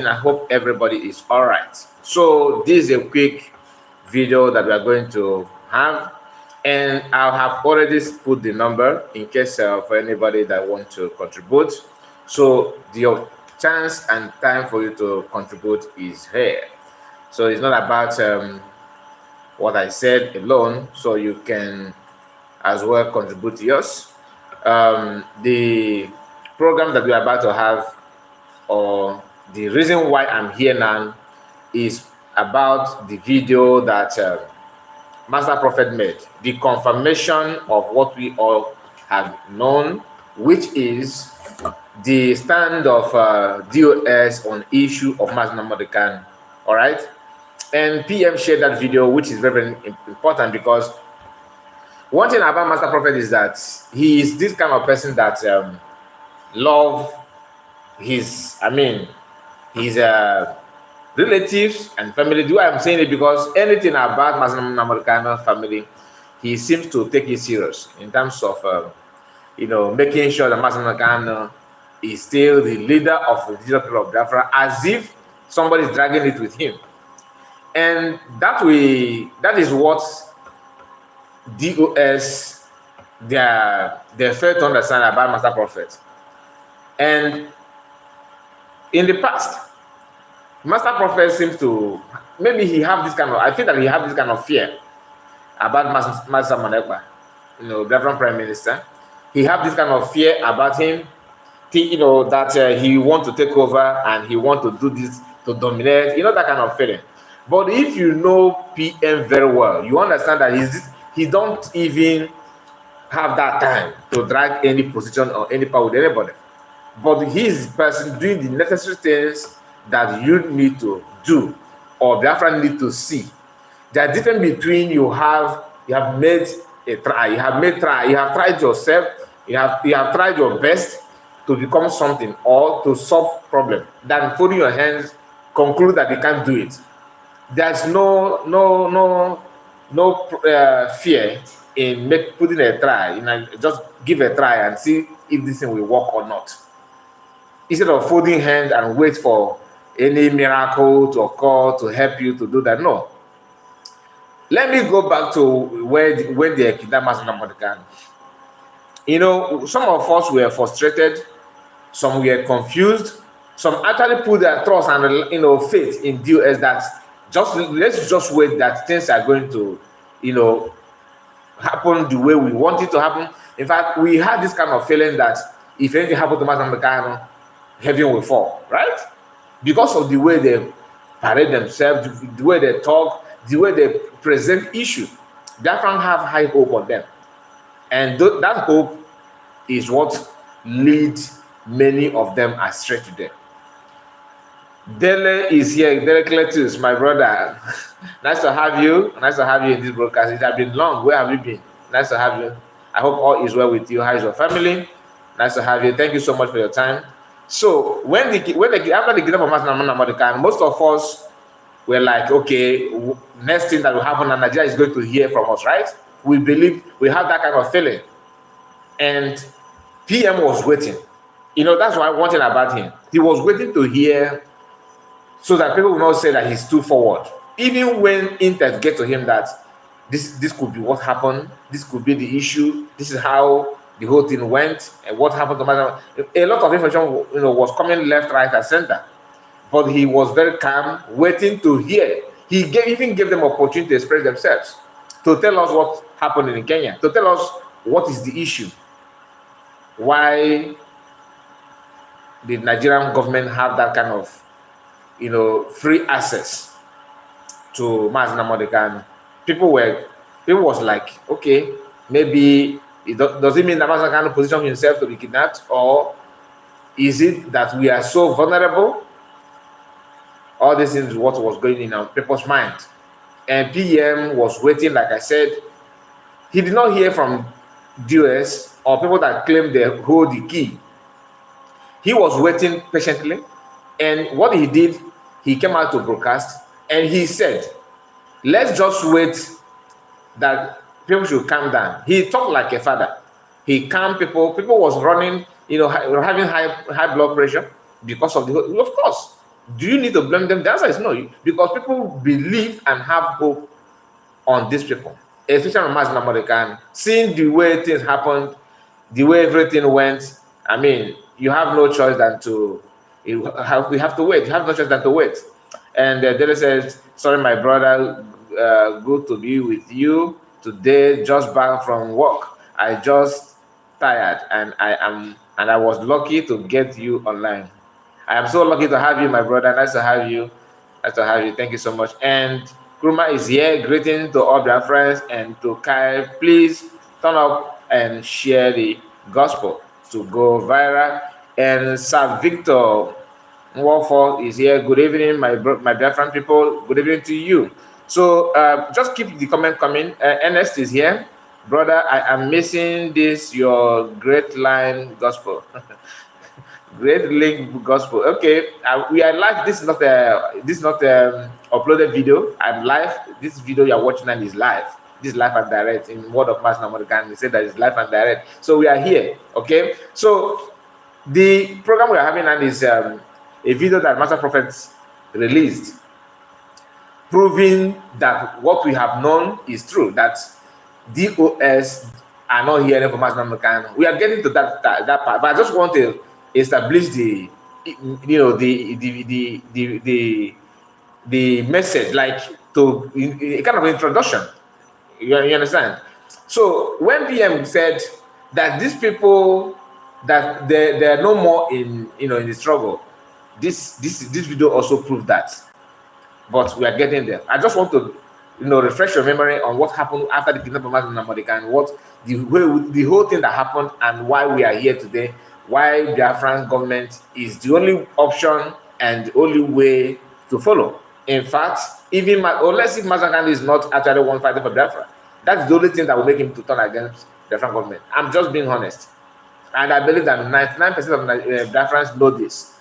I hope everybody is all right. So this is a quick video that we are going to have, and I have already put the number in case for anybody that want to contribute. So the chance and time for you to contribute is here. So it's not about what I said alone, so you can as well contribute yours. The program that we are about to have, or the reason why I'm here now, is about the video that Masterprophet made, the confirmation of what we all have known, which is the stand of DOS on issue of Mass Namodican. All right, and PM shared that video, which is very, very important, because one thing about Masterprophet is that he is this kind of person that love his, his relatives and family. Do I'm saying it because anything about Muslim American family, he seems to take it serious in terms of making sure that Muslim American is still the leader of the digital people of Biafra, as if somebody is dragging it with him. And that is what DOS they fail to understand about Masterprophet. And in the past, Masterprophet seems to, maybe he have this kind of, I think that he have this kind of fear about Master Ekpa, Biafran Prime Minister. He have this kind of fear about him, that he want to take over and he want to do this to dominate, that kind of feeling. But if you know PM very well, you understand that he don't even have that time to drag any position or any power with anybody. But he is the person doing the necessary things that you need to do, or Biafra need to see. There are difference between you have made a try, you have tried yourself, you have tried your best to become something or to solve problem, than folding your hands, conclude that you can't do it. There's no fear in putting a try. Just give a try and see if this thing will work or not, instead of folding hands and wait for any miracle to occur to help you to do that. No. Let me go back to when they kidnapped Master Namodican. Some of us were frustrated, some were confused, some actually put their trust and faith in DOS that let's just wait that things are going to happen the way we want it to happen. In fact, we had this kind of feeling that if anything happened to Master Namodican, heaven will fall, right? Because of the way they parade themselves, the way they talk, the way they present issue. Biafran have high hope on them. And that hope is what leads many of them astray today. Dele is here. Dele Cletus, my brother. Nice to have you. Nice to have you in this broadcast. It has been long. Where have you been? Nice to have you. I hope all is well with you. How is your family? Nice to have you. Thank you so much for your time. So after the kidnapping of Master Namodican, most of us were like, okay, next thing that will happen, and Nigeria is going to hear from us, right? We believe, we have that kind of feeling. And PM was waiting. That's why one thing about him. He was waiting to hear, so that people will not say that he's too forward. Even when intel get to him that this could be what happened, this could be the issue, this is how the whole thing went, and what happened to Master. A lot of information, was coming left, right, and center. But he was very calm, waiting to hear. He even gave them opportunity to express themselves, to tell us what happened in Kenya, to tell us what is the issue, why the Nigerian government have that kind of, free access to Master Namodican. People was like, okay, maybe does it mean that Master can position himself to be kidnapped, or is it that we are so vulnerable? All this is what was going in our people's mind. And PM was waiting, like I said. He did not hear from DOS or people that claim they hold the key. He was waiting patiently. And what he did, he came out to broadcast and he said, let's just wait that people should calm down. He talked like a father. He calmed people. People was running, having high blood pressure because of of course. Do you need to blame them? The answer is no, because people believe and have hope on these people, especially on Mass American. Seeing the way things happened, the way everything went, I mean, you have no choice than to, we have to wait. You have no choice than to wait. And Dele says, sorry, my brother, good to be with you today, just back from work. I just tired and I was lucky to get you online. I am so lucky to have you, my brother. Nice to have you. Nice to have you. Thank you so much. And Kuruma is here. Greeting to all their friends and to Kai. Please turn up and share the gospel to go viral. And Sir Victor Nwofo is here. Good evening, my Biafran people. Good evening to you. So just keep the comment coming. Ernest is here. Brother, I am missing this, your great line gospel. Great link gospel. Okay, we are live. This is not uploaded video. I'm live. This video you are watching now is live. This is live and direct. In word of Master American, we say that it's live and direct. So we are here. Okay. So the program we are having now is a video that Masterprophet released, proving that what we have known is true. That DOS are not hearing from Master American. We are getting to that part, but I just want to establish the message, like to a kind of introduction. You understand? So when PM said that these people that they're no more in in the struggle, this video also proved that. But we are getting there. I just want to refresh your memory on what happened after the kidnapping of Namorika, and what the whole thing that happened and why we are here today. Why the Biafran government is the only option and the only way to follow. In fact, even unless if Mazakan is not actually one fighting for Biafra, that's the only thing that will make him to turn against the Biafran government. I'm just being honest, and I believe that 99% of Biafrans know this.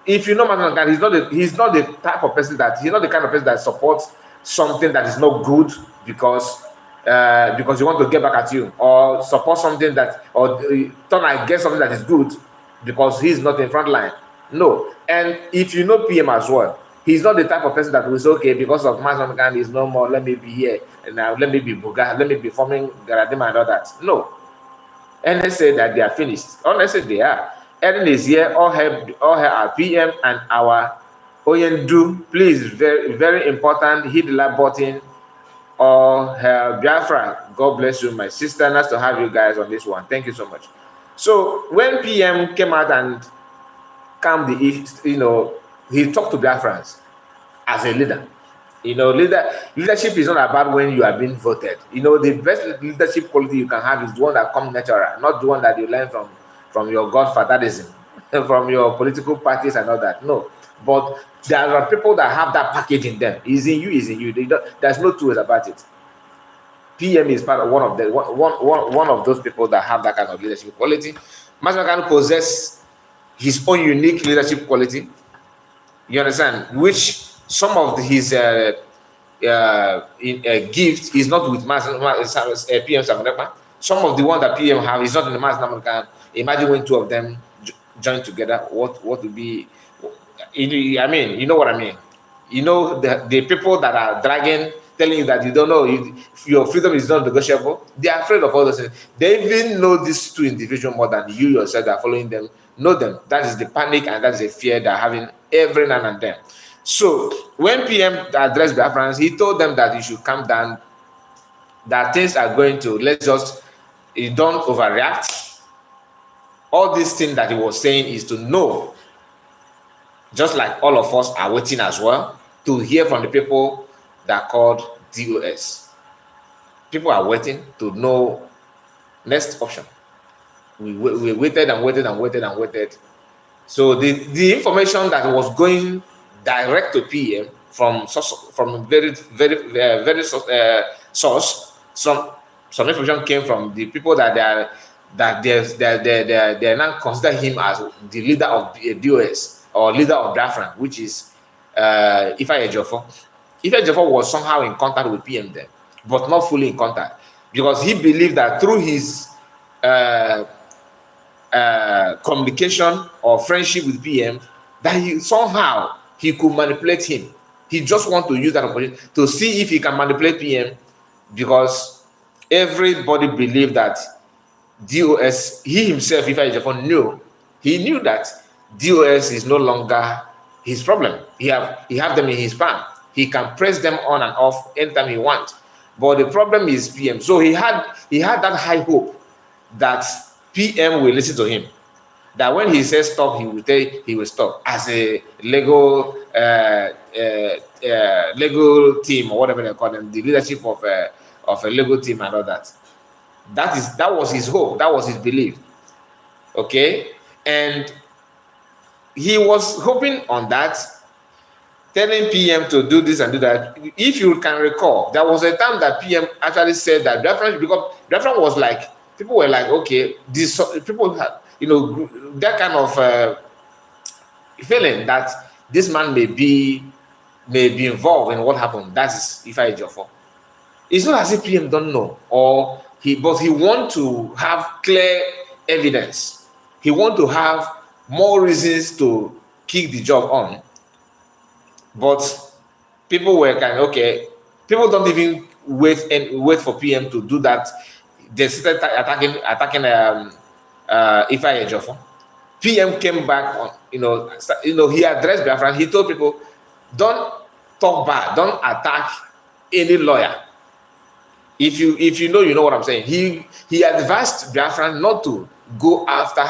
If you know Mazakan, he's not the type of person that he's not the kind of person that supports something that is not good because you want to get back at you, or support something that, or turn against something that is good because he's not in front line. No. And if you know PM as well, he's not the type of person that will say, okay, because of Mazakan is no more, let me be here, and now let me be Buga, let me be forming Garadima and all that. No. And they say that they are finished. Honestly, they are. Ellen is here, all her our PM and our Oyendu. Please, very, very important, hit the like button. Or her Biafra. God bless you, my sister. Nice to have you guys on this one. Thank you so much. So when PM came out and calmed the issue, he talked to Biafrans as a leader. Leadership is not about when you are being voted. The best leadership quality you can have is the one that comes natural, not the one that you learn from your godfatherism, from your political parties and all that. No. But there are people that have that package in them. Is in you. There's no two ways about it. PM is part of one of those people that have that kind of leadership quality. Mazakan possesses his own unique leadership quality. You understand? Which some of his gifts is not with PM Samanapa. Some of the one that PM have is not in the Mazakan. Imagine when two of them join together. What would be? I mean, you know what I mean. The people that are dragging, telling you that you don't know, your freedom is not negotiable. They are afraid of all those things. They even know these two individuals more than you yourself that are following them. Know them. That is the panic and that is the fear they're having every now and then. So when PM addressed Biafrans, he told them that you should calm down. That things are going to, don't overreact. All these things that he was saying is to know. Just like all of us are waiting as well to hear from the people that are called DOS. People are waiting to know next option. We waited and waited and waited and waited. So the information that was going direct to PM from very source, some information came from the people that they now consider him as the leader of DOS. Or leader of Biafra, which is Ifa Ejiofor. Ifa Ejiofor was somehow in contact with PM then, but not fully in contact, because he believed that through his communication or friendship with PM, that he somehow he could manipulate him. He just want to use that opportunity to see if he can manipulate PM, because everybody believed that DOS, he himself, if I knew, he knew that DOS is no longer his problem. He have them in his palm. He can press them on and off anytime he wants. But the problem is PM. So he had that high hope that PM will listen to him. That when he says stop, he will stop. As a Lego team, or whatever they call them, the leadership of a Lego team and all that. That was his hope. That was his belief. Okay, and he was hoping on that, telling PM to do this and do that. If you can recall, there was a time that PM actually said that Biafra, because Biafra was like, people were like, okay, this people had, that kind of feeling that this man may be involved in what happened. That is Ifa Ejiofor. It's not as if PM don't know, but he want to have clear evidence. He want to have more reasons to kick the job on. But people were kind of, okay, people don't even wait for PM to do that. They started attacking Ifa Ejiofor. PM came back on, he addressed Biafra. He told people, don't talk bad, don't attack any lawyer. If you know what I'm saying. He advised Biafra not to go after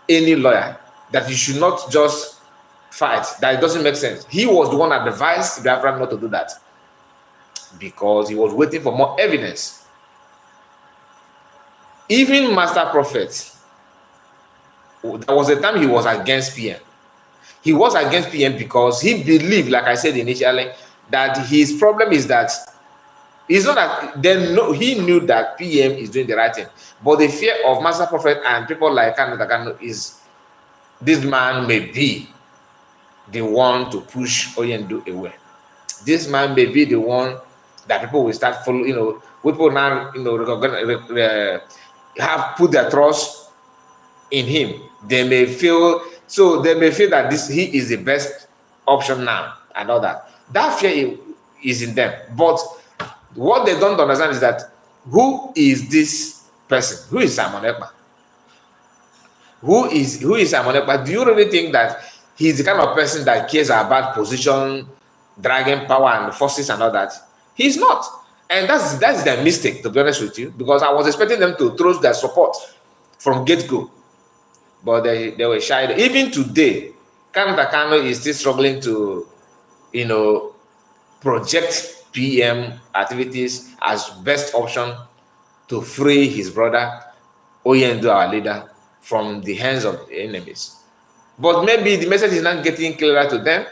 any lawyer, that you should not just fight, that it doesn't make sense. He was the one that advised Biafra not to do that, because he was waiting for more evidence. Even Masterprophet, there was a time he was against PM. He was against PM because he believed, like I said initially, that his problem is that it's not that he knew that PM is doing the right thing, but the fear of Masterprophet and people like Kano is this man may be the one to push Oyendu away. This man may be the one that people will start following. People now have put their trust in him. They may feel that he is the best option now and all that. That fear is in them. But what they don't understand is that, who is this person? Who is Simon Ekpa? Who is Simon Ekpa? Do you really think that he's the kind of person that cares about position, dragging power and forces and all that? He's not. And that's their mistake, to be honest with you, because I was expecting them to throw their support from get-go. But they were shy. Even today, Kano is still struggling to, project PM activities as best option to free his brother, Oyendu, our leader, from the hands of the enemies. But maybe the message is not getting clearer to them,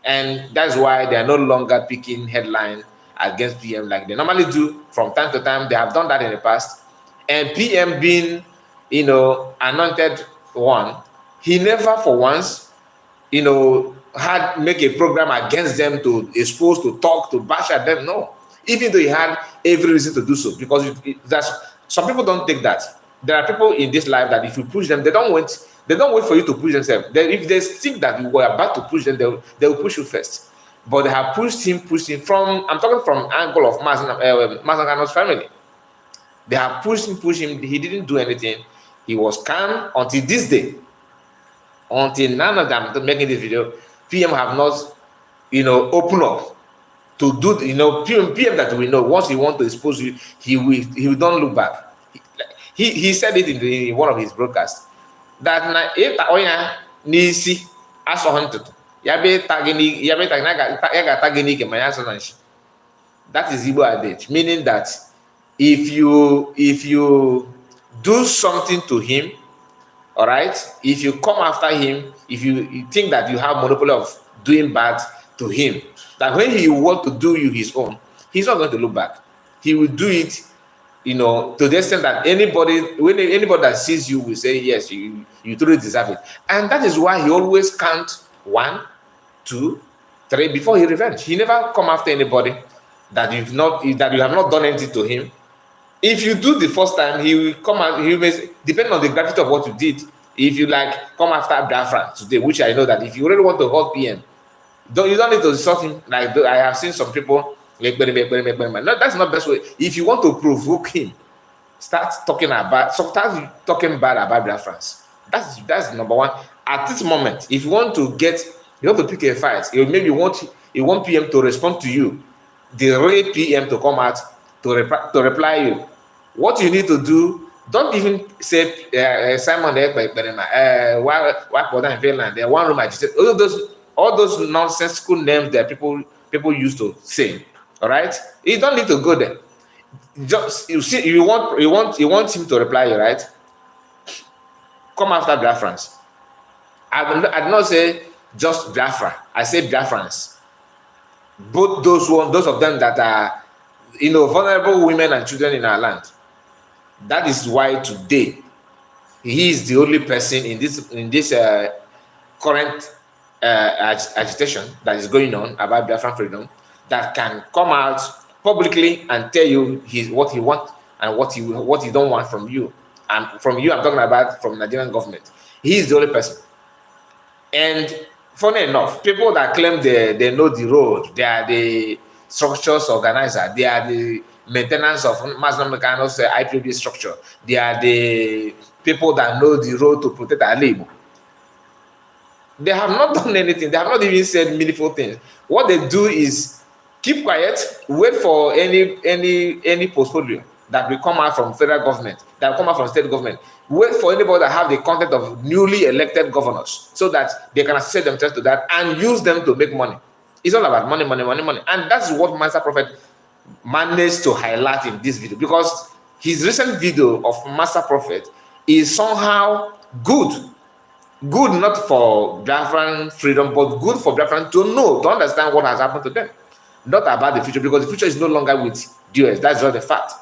and that's why they are no longer picking headline against PM like they normally do from time to time. They have done that in the past. And PM being, anointed one, he never for once, had make a program against them to expose, to talk, to bash at them. No. Even though he had every reason to do so, because some people don't take that. There are people in this life that if you push them, they don't wait for you to push themselves. If they think that you were about to push them, they will push you first. But they have pushed him from, I'm talking from angle of Masakano's family. They have pushed him. He didn't do anything. He was calm until this day. Until none of them making this video, PM have not, open up to do, PM that we know, once he wants to expose you, he will don't look back. He said it in one of his broadcasts, that if nisi asohantutu, that is Igbo adage, meaning that if you do something to him, all right, if you come after him, if you think that you have monopoly of doing bad to him, that when he want to do you his own, he's not going to look back. He will do it, to the extent that anybody that sees you will say, yes, you truly deserve it. And that is why he always count 1, 2, 3 before he revenge. He never come after anybody that you have not done anything to him. If you do the first time, he will come out, he may, depending on the gravity of what you did, if you come after Biafra today, which I know that if you really want to hold PM, You don't need to insult him like I have seen some people. No, that's not the best way. If you want to provoke him, start talking bad about Biafrans. That's number one. At this moment, if you want to pick a fight, maybe you want PM to respond to you, the real PM to come out to reply you. What you need to do, don't even say Simon Ekpa, why in Finland, the one room agitated, all those nonsensical names that people used to say. All right, you don't need to go there. Just you want him to reply you, right? Come after Biafrans. I did not say just Biafra. I say Biafrans. Both those of them that are vulnerable women and children in our land. That is why today he is the only person in this current agitation that is going on about Biafran freedom that can come out publicly and tell you what he wants and what he don't want from you. And from you, I'm talking about from Nigerian government. He is the only person. And funny enough, people that claim they know the road, they are the structures organizer, they are the maintenance of Masterprophet's IPB structure, they are the people that know the road to protect our labor. They have not done anything. They have not even said meaningful things. What they do is keep quiet, wait for any portfolio that will come out from federal government, that will come out from state government. Wait for anybody that have the content of newly elected governors so that they can associate themselves to that and use them to make money. It's all about money, money, money, money. And that's what Masterprophet managed to highlight in this video, because his recent video of Masterprophet is somehow good. Good not for Biafran freedom, but good for Biafran to understand what has happened to them. Not about the future, because the future is no longer with US. That's just the fact.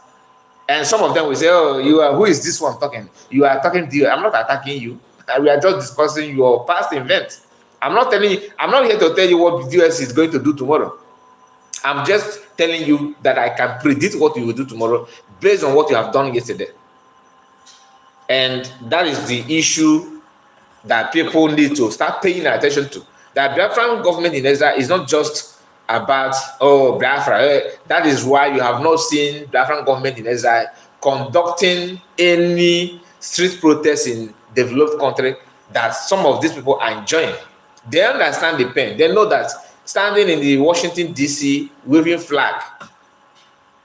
And some of them will say, oh, who is this one talking? You are talking to you. I'm not attacking you. We are just discussing your past event. I'm not here to tell you what the US is going to do tomorrow. I'm just telling you that I can predict what you will do tomorrow based on what you have done yesterday. And that is the issue that people need to start paying attention to. That Biafran government in Israel is not just about, oh, Biafra. That is why you have not seen Biafran government in Israel conducting any street protests in developed country that some of these people are enjoying. They understand the pain. They know that standing in the Washington, D.C., waving flag,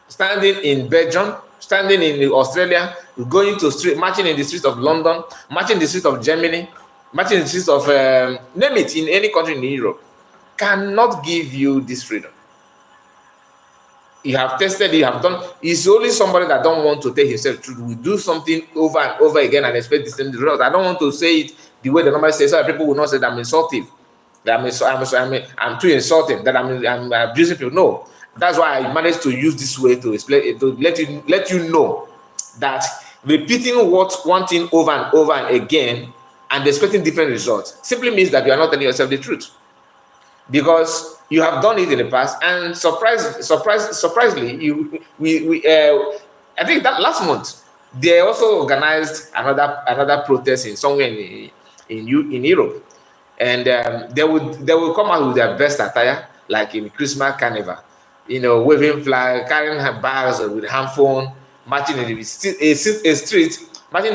standing in Belgium, standing in Australia, going to street, marching in the streets of London, marching in the streets of Germany, marching in the streets of, name it, in any country in Europe, cannot give you this freedom. You have tested, you have done. It's only somebody that don't want to take himself through. We do something over and over again and expect the same result. I don't want to say it the way the normally say, so that people will not say that I'm insultive, that I'm too insulting, that I'm abusing people. No, that's why I managed to use this way to explain, to let you know that repeating one thing over and over and again and expecting different results simply means that you are not telling yourself the truth. Because you have done it in the past, and surprisingly, I think that last month they also organized another protest in somewhere in Europe, and they will come out with their best attire, like in Christmas carnival, waving flag, carrying bags with handphone, marching in the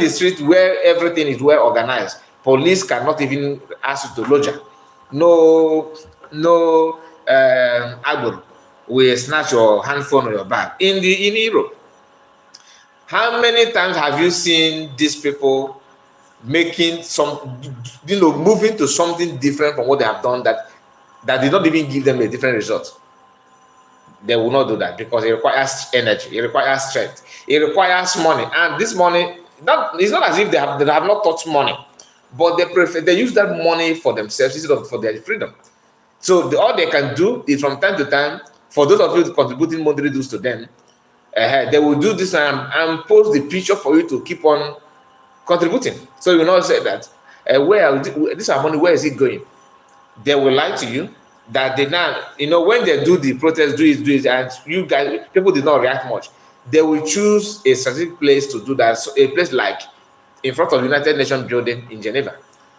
street where everything is well organized. Police cannot even ask you to lodge. No Agboro will snatch your handphone or your bag in Europe. How many times have you seen these people making moving to something different from what they have done that did not even give them a different result? They will not do that because it requires energy, it requires strength, it requires money, and this money, it's not as if they have not touched money, but they use that money for themselves instead of for their freedom. So all they can do is from time to time, for those of you contributing monthly dues to them, they will do this and post the picture for you to keep on contributing. So you will not say that, this money, where is it going? They will lie to you that they now, when they do the protest, do it, and you guys, people did not react much. They will choose a strategic place to do that, so a place like in front of the United Nations building in Geneva.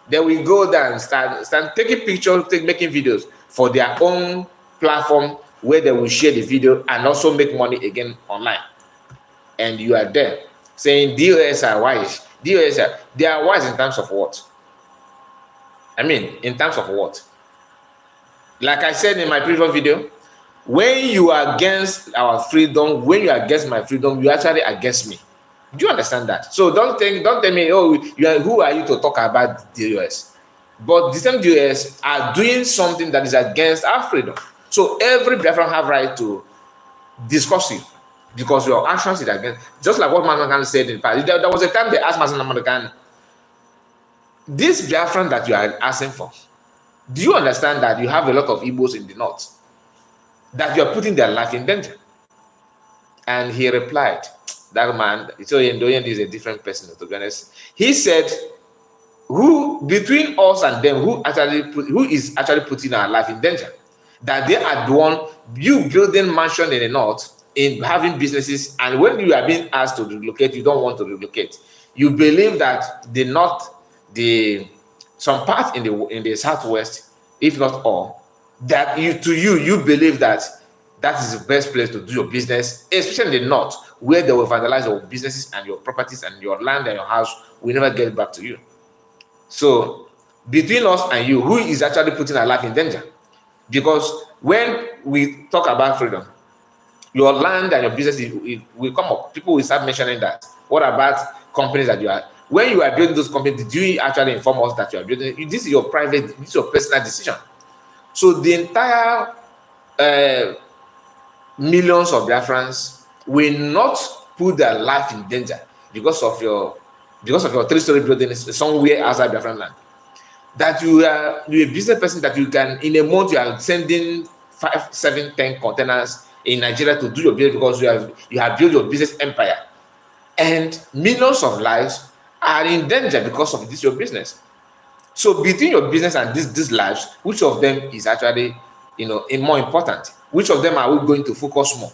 They will go there and start taking pictures, making videos for their own platform where they will share the video and also make money again online. And you are there saying DOS are wise. DOS are, they are wise in terms of what? I mean, in terms of what? Like I said in my previous video, when you are against our freedom, when you are against my freedom, you are actually against me. Do you understand that? So don't tell me, oh, who are you to talk about DOS? But the same DOS are doing something that is against our freedom. So every Biafran have right to discuss it because your actions is against. Just like what MNK said in the past. There was a time they asked MNK, this Biafran that you are asking for, do you understand that you have a lot of Igbos in the north? That you are putting their life in danger? And he replied, that man, so Ndoyen is a different person, to be honest. He said, who between us and them, who is actually putting our life in danger? That they are the one, you building mansion in the north, in having businesses, and when you are being asked to relocate, you don't want to relocate. You believe that the north, some part in the southwest, if not all, that you believe that is the best place to do your business, especially in the north, where they will vandalize your businesses and your properties and your land and your house will never get back to you. So between us and you, who is actually putting our life in danger? Because when we talk about freedom, your land and your business will come up. People will start mentioning that. What about companies that you are? When you are building those companies, did you actually inform us that you are building? This is your private, this is your personal decision. So the entire millions of Biafrans will not put their life in danger because of your 3-story building somewhere outside Biafran land. That you're a business person that you can, in a month, you are sending 5, 7, 10 containers in Nigeria to do your business because you have built your business empire. And millions of lives are in danger because of this your business. So between your business and these lives, which of them is actually, more important? Which of them are we going to focus more?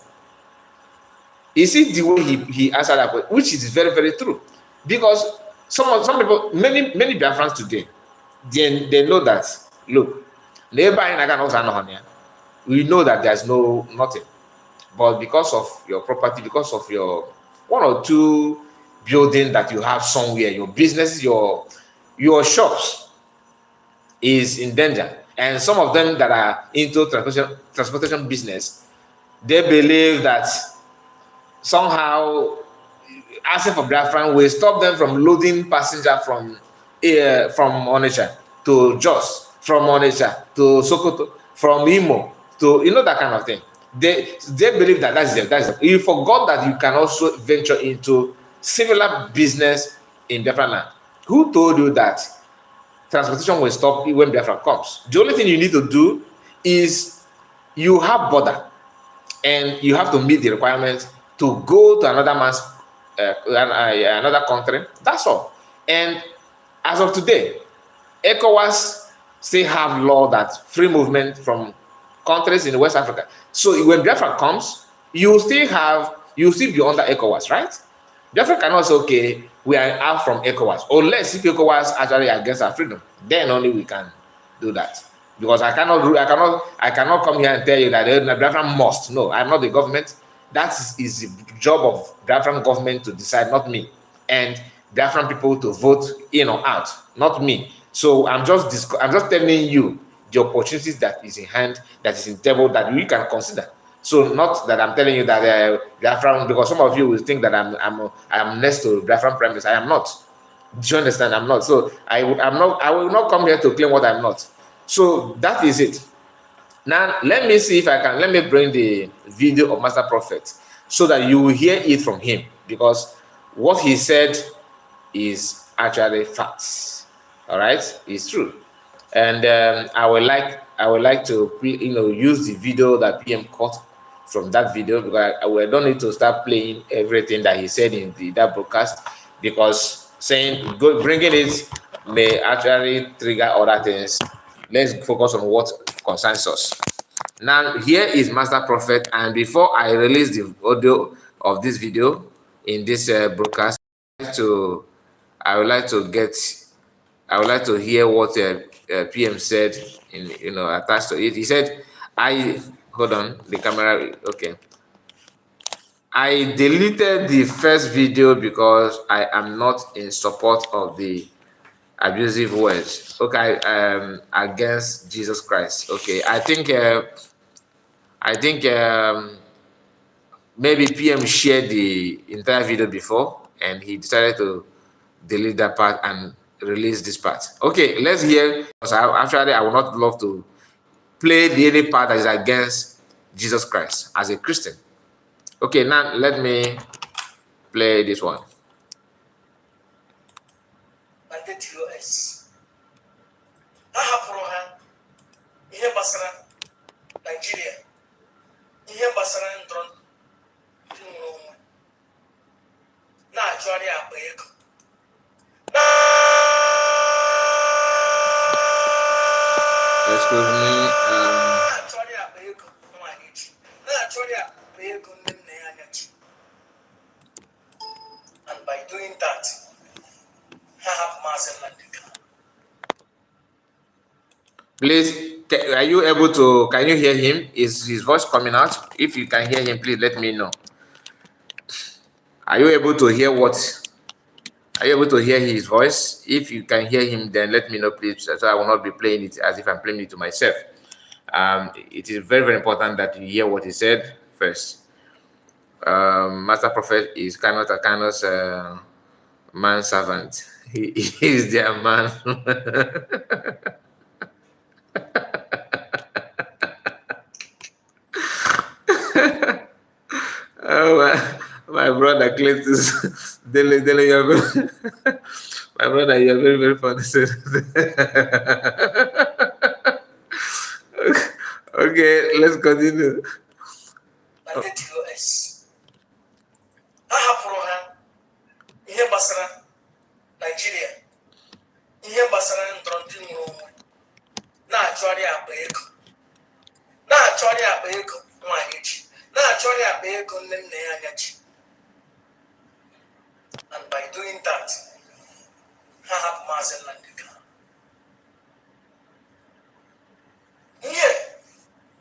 You see the way he answered that question, which is very, very true. Because some people, many Biafrans today, they know that, look, we know that there's nothing. But because of your property, because of your 1 or 2 building that you have somewhere, your business, your shops is in danger. And some of them that are into transportation business, they believe that somehow asking for Biafran will stop them from loading passenger from Onitsha to Jos, from Onitsha to Sokoto, from Imo to that kind of thing. They believe that that's it. You forgot that you can also venture into similar business in Biafran land. Who told you that transportation will stop when Biafra comes? The only thing you need to do is you have border and you have to meet the requirements to go to another man's another country. That's all. And as of today, ECOWAS still have law that free movement from countries in West Africa. So when Biafra comes, you still be under ECOWAS, right? Biafra cannot say, okay, we are out from ECOWAS, unless if ECOWAS actually against our freedom, then only we can do that. Because I cannot come here and tell you that Biafra must. No, I'm not the government. That is the job of Biafran government to decide, not me. And Biafran people to vote in or out, not me. So I'm just telling you the opportunities that is in hand, that is in table, that we can consider. So not that I'm telling you that Biafran, because some of you will think that I'm next to Biafran premise. I am not. Do you understand? I'm not. So I will not come here to claim what I'm not. So that is it. Now let me see if I can. Let me bring the video of Masterprophet so that you will hear it from him, because what he said is actually facts. All right, it's true. And I would like to use the video that PM caught from that video, because we don't need to start playing everything that he said in that broadcast, because bringing it may actually trigger other things. Let's focus on what concerns us. Now here is Masterprophet, and before I release the audio of this video in this broadcast, I would like to get I would like to hear what PM said in attached to it. He said, hold on the camera. Okay, I deleted the first video because I am not in support of the abusive words. Okay, against Jesus Christ. Okay, I think maybe PM shared the entire video before and he decided to delete that part and release this part. Okay, let's hear. Actually, I would not love to play the any part that is against Jesus Christ as a Christian. Okay, now let me play this one. Nigeria. Ihe gbasara ndọrọ na-achọrị akpa ego. Excuse me. Na-achọrị akpa ego nwaanyị ji. Na-achọrị akpa ego nne nna ya anya ji. And by doing that, ha hapụ Maazị Nnamdi Kanu. Please, are you able to, can you hear him? Is his voice coming out? If you can hear him, please let me know. Are you able to hear are you able to hear his voice? If you can hear him, then let me know, please, so I will not be playing it as if I'm playing it to myself. It is very, very important that you hear what he said first. Masterprophet is kind of man servant. He is their man. Oh, my brother Cletus, Dele, you're very, my brother, you're very, very funny. Okay, let's continue. Ihe gbasara Nigeria. Ihe gbasara ndọrọ ndị nwere onwe na-achọrị akpa ego. Na-achọrị akpa ego nwaanyị ji. Na-achọrị akpa ego nne nna ya anya ji. And by doing that, ha hapụ Maazị Nnamdi Kanu. Ihe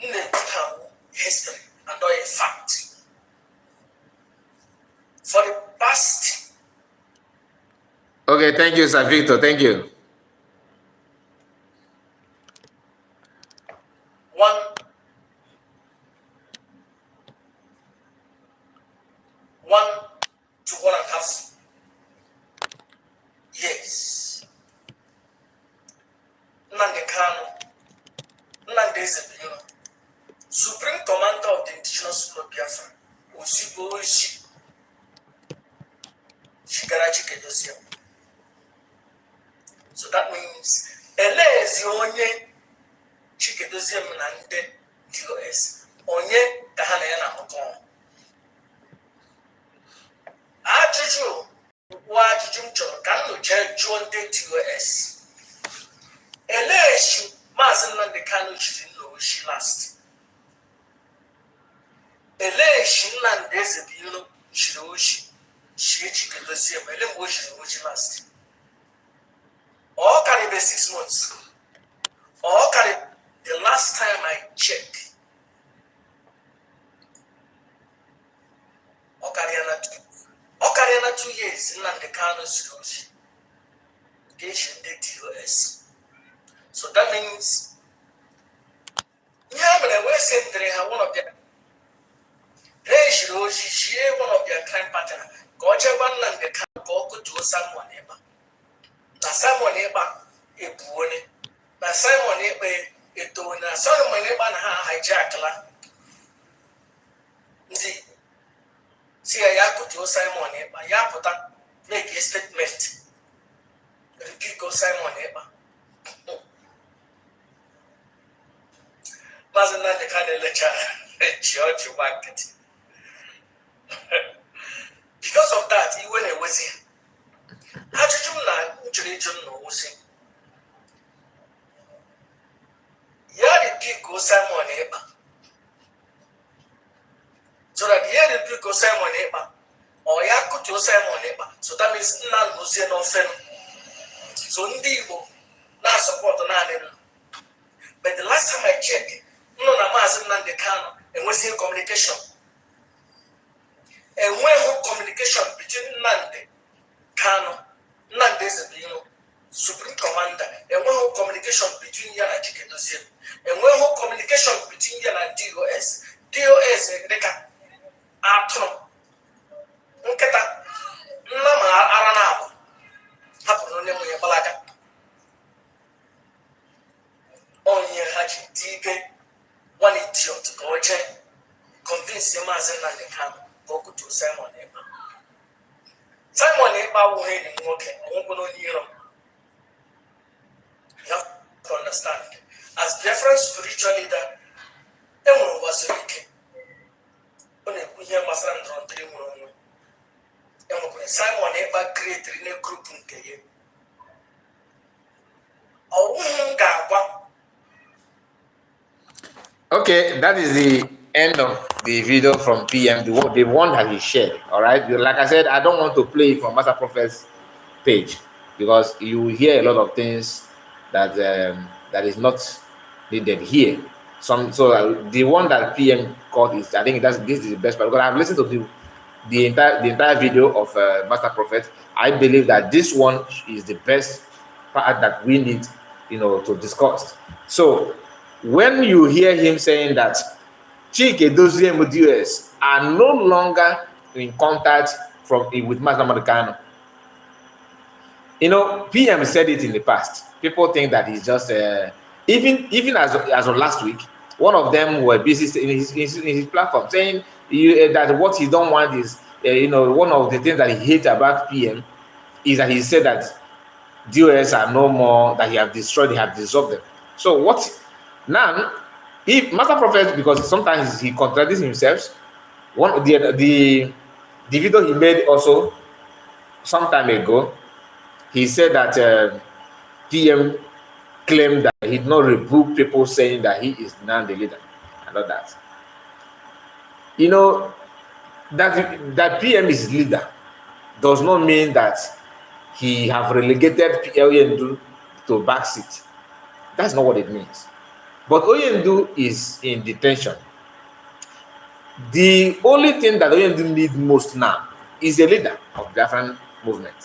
na-ekwuta history and not a fact. For the past. Okay, thank you, Sir Victor. Thank you. One to 1.5 years. Nnamdi Kanu, Nnamdi Ezebiro, Supreme Commander of the Indigenous People of Biafra, Ozigbo Shigarachi Kedoziem. So that means Elezi onye Chikedoziem na ndị DOS, onye ka ha na ya na-ahụkọ. Ajụjụ m chọrọ ka m nụcha jụọ ndị DOS. Eleshi Maazị Nnamdi Kanu jiri nna oshi last. Eleshi Nnamdi Ezebiro jiri oshi shie Chikedoziem ele mgbe o jiri oshi last. Ọ karịrị 6 months. Ọ karịrị the last time I checked. Ọ karịrị na 2 years Nnamdi Kanu ziri oshi. Eji ndị DOS. So that means one of their one of their crime partner. Nnamdi Kanu to someone eba. Na someone eba ebuone. Na Simon ebe eto na Solomon eba na ha hijack la. Nzi si ya to Simon eba ya puta make a statement. Repeat Simon eba. Maazị Nnamdi Kanu lechara church market. Because of that, he went away. Ajụjụ m na nchọrọ na osi. Ya repeat Simon Ekpa. So that he repeat Simon Ekpa. Or ya kutu Simon Ekpa. So that means Nnamdi Ozie no fen. So ndị Igbo na-support naanị m. But the last time I checked, no na Maazị Nnamdi Kanu enweghị communication. Enweghị communication between Nnamdi Kanu, Nnamdi Ezebiro, Supreme Commander. Enweghị communication between ya na Chike Dozie. Enweghị communication between ya na DOS. DOS dịka atụrụ nkịta nna ma ara na-abụ hapụrụ onye nwunye gbalaga. Onye ha ji dị ike one idiot ka o jee convince Maazị Nnamdi Kanu ka o kutuo Simon Ekpa. Simon Ekpa awụghị enyi m nwoke, ọnwụgwụ n'onye iro. You have to understand, as Biafran spiritual leader, enwere ụwa zuru ike. Ọ na-ekwu ihe gbasara ndọrọndọrọ nwere onwe. Enwekwara Simon Ekpa creatiri na group nke ya. Ọwụhụ ga-agwa. Okay, that is the end of the video from PM, the one that he shared. All right, like I said, I don't want to play it from Masterprophet's page because you hear a lot of things that that is not needed here. So the one that PM called is, I think this is the best part because I've listened to the entire video of Masterprophet. I believe that this one is the best part that we need, to discuss. So when you hear him saying that Chike Dozie and DOS are no longer in contact with Master Kanu, PM said it in the past. People think that he's just even as of last week, one of them were busy in his platform saying that what he don't want is one of the things that he hates about PM is that he said that DOS are no more, that he have destroyed, he have dissolved them. So what now? If Masterprophet, because sometimes he contradicts himself, the video he made also some time ago, he said that PM claimed that he did not rebuke people saying that he is now the leader and all that. That PM is leader does not mean that he have relegated Oyendu to backseat. That's not what it means. But Oyendu is in detention. The only thing that Oyendu needs most now is a leader of the Biafran movement.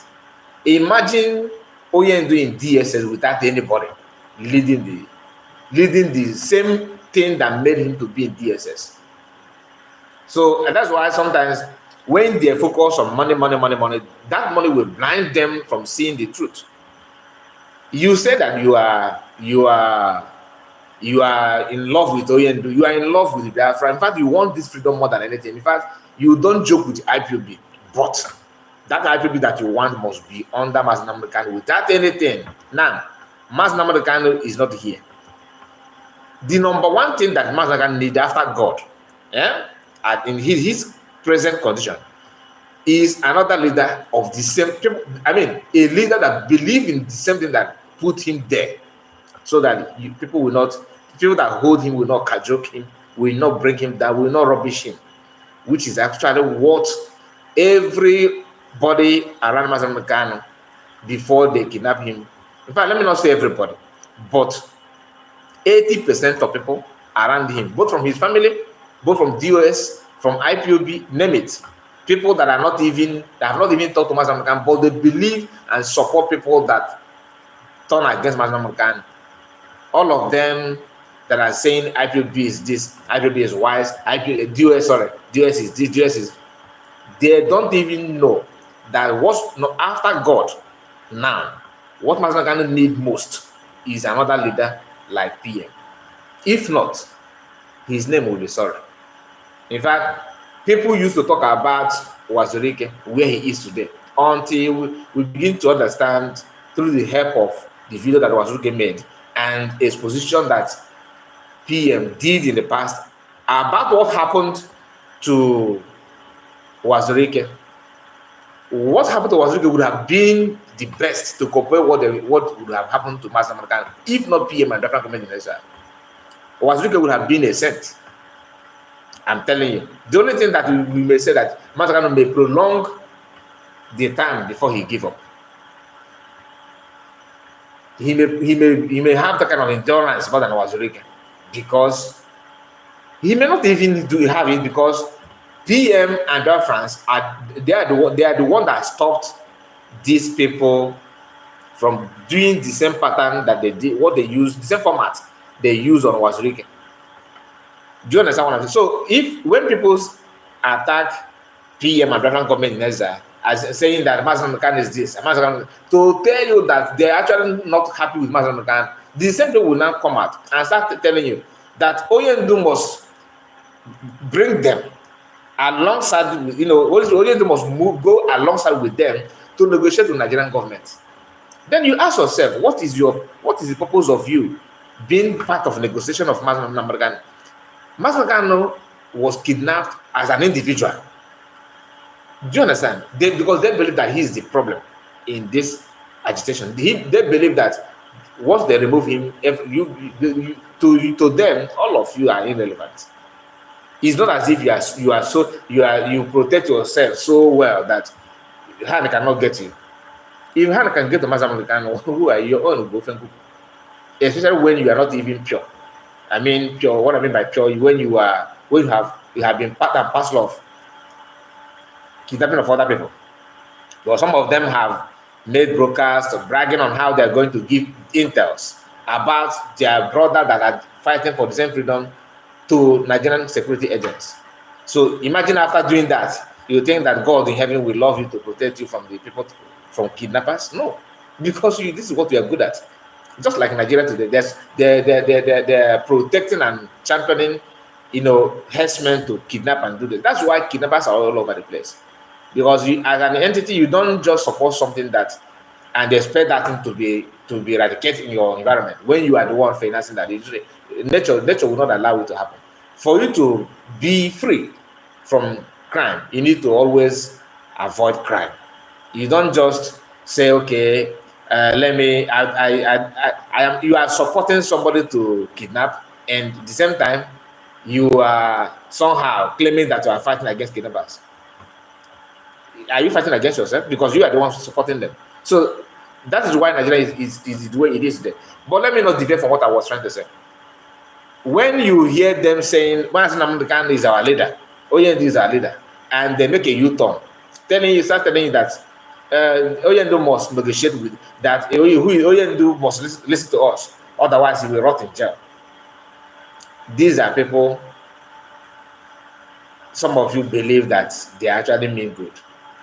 Imagine Oyendu in DSS without anybody leading the same thing that made him to be in DSS. So and that's why sometimes when they focus on money, that money will blind them from seeing the truth. You say that you are in love with Oyendu, you are in love with Biafra. In fact, you want this freedom more than anything. In fact, you don't joke with IPOB, but that IPOB that you want must be under Master Nnamdi Kanu without anything. Now, Master Nnamdi Kanu is not here. The number one thing that Master Kanu needs after God, in his present condition, is another leader of the same people. I mean, a leader that believes in the same thing that put him there. So that people that hold him will not cajoke him, will not bring him down, will not rubbish him, which is actually what everybody around Master Kanu before they kidnap him. In fact, let me not say everybody, but 80% of people around him, both from his family, both from DOS, from IPOB, name it. People that have not even talked to Master Kanu, but they believe and support people that turn against Master Kanu. All of them that are saying IPOB is this, IPOB is wise, DOS is this, DOS is. They don't even know that after God now, what Master Kanu need most is another leader like PM. If not, his name will be sorry. In fact, people used to talk about Wazirike, where he is today, until we begin to understand through the help of the video that Wazirike made and exposition that PM did in the past about what happened to Wazirike. What happened to Wazirike would have been the best to compare what would have happened to Master Kanu if not PM and Biafran community in Israel. Wazirike would have been a saint. I'm telling you. The only thing that we may say that Master Kanu may prolong the time before he give up. he may have that kind of endurance more than Wazirika, because he may not even have it, because PM and Biafra they are the one that stopped these people from doing the same pattern that they did, what they use, the same format they use on Wazirika. Do you understand what I'm saying? So when people attack PM and Biafran government in exile as saying that Masterprophet is this, to tell you that they're actually not happy with Masterprophet, the same people will now come out and start telling you that Oyendu must bring them alongside, Oyendu must go alongside with them to negotiate with Nigerian government. Then you ask yourself, what is the purpose of you being part of negotiation of Masterprophet? Masterprophet was kidnapped as an individual. Do you understand? Because they believe that he is the problem in this agitation. They believe that once they remove him, to them, all of you are irrelevant. It's not as if you protect yourself so well that Han cannot get you. If Han can get the Masterprophet, who are your own girlfriend? Especially when you are not even pure. I mean pure. What I mean by pure, when you have been part and parcel of kidnapping of other people. Because some of them have made broadcasts bragging on how they're going to give intels about their brother that are fighting for the same freedom to Nigerian security agents. So imagine after doing that, you think that God in heaven will love you to protect you from the people, from kidnappers? No, because this is what we are good at. Just like Nigeria today, they're protecting and championing, herdsmen to kidnap and do this. That's why kidnappers are all over the place. Because as an entity, you don't just support something and expect that thing to be eradicated in your environment when you are the one financing that. Nature will not allow it to happen. For you to be free from crime, you need to always avoid crime. You don't just say, okay, you are supporting somebody to kidnap, and at the same time you are somehow claiming that you are fighting against kidnappers. Are you fighting against yourself? Because you are the one supporting them. So that is why Nigeria is the way it is today. But let me not deviate from what I was trying to say. When you hear them saying, Masterprophet is our leader, Oyendu is our leader, and they make a U-turn, start telling you that Oyendu must negotiate with that, Oyendu must listen to us, otherwise he will rot in jail. These are people, some of you believe that they actually mean good.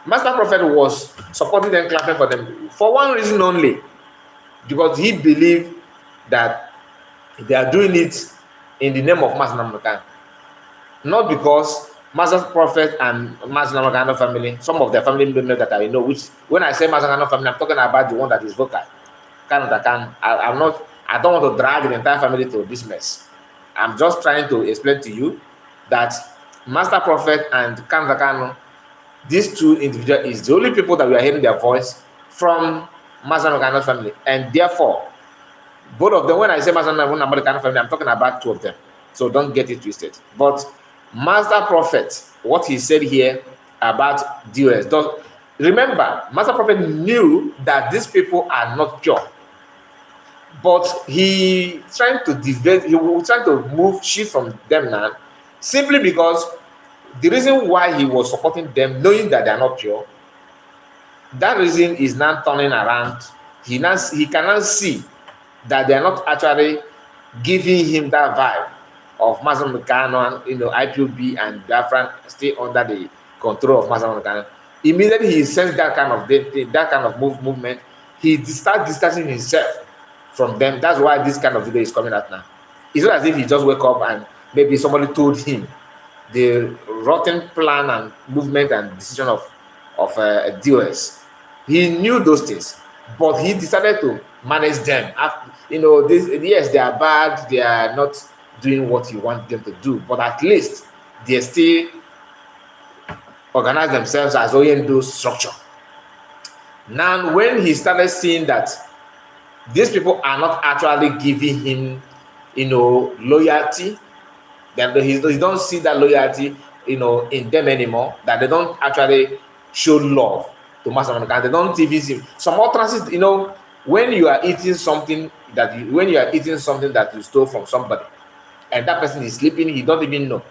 Masterprophet was supporting them, clapping for them for one reason only, because he believed that they are doing it in the name of Masterprophet, not because Masterprophet and Masterprophet family, some of their family members that I know, which when I say Masterprophet family, I'm talking about the one that is vocal. I don't want to drag the entire family to this mess. I'm just trying to explain to you that Masterprophet and Kano, these two individuals is the only people that we are hearing their voice from Masterprophet family, and therefore both of them, when I say Masterprophet family, I'm talking about two of them, so don't get it twisted. But Masterprophet, what he said here about DOS, remember, Masterprophet knew that these people are not pure, but he trying to shift from them now, simply because the reason why he was supporting them, knowing that they are not pure, that reason is now turning around. He cannot see that they are not actually giving him that vibe of Masterprophet, IPOB and Biafra still under the control of Masterprophet. Immediately he sensed that kind of movement, he starts distancing himself from them. That's why this kind of video is coming out now. It's not as if he just wake up and maybe somebody told him the rotten plan and movement and decision of DOS. He knew those things, but he decided to manage them. Yes, they are bad, they are not doing what you want them to do, but at least they still organize themselves as Oyendu structure. Now, when he started seeing that these people are not actually giving him, loyalty, that he don't see that loyalty, in them anymore, that they don't actually show love to Masterprophet. They don't even see some utterances, when you are eating something that you stole from somebody, and that person is sleeping, he don't even know.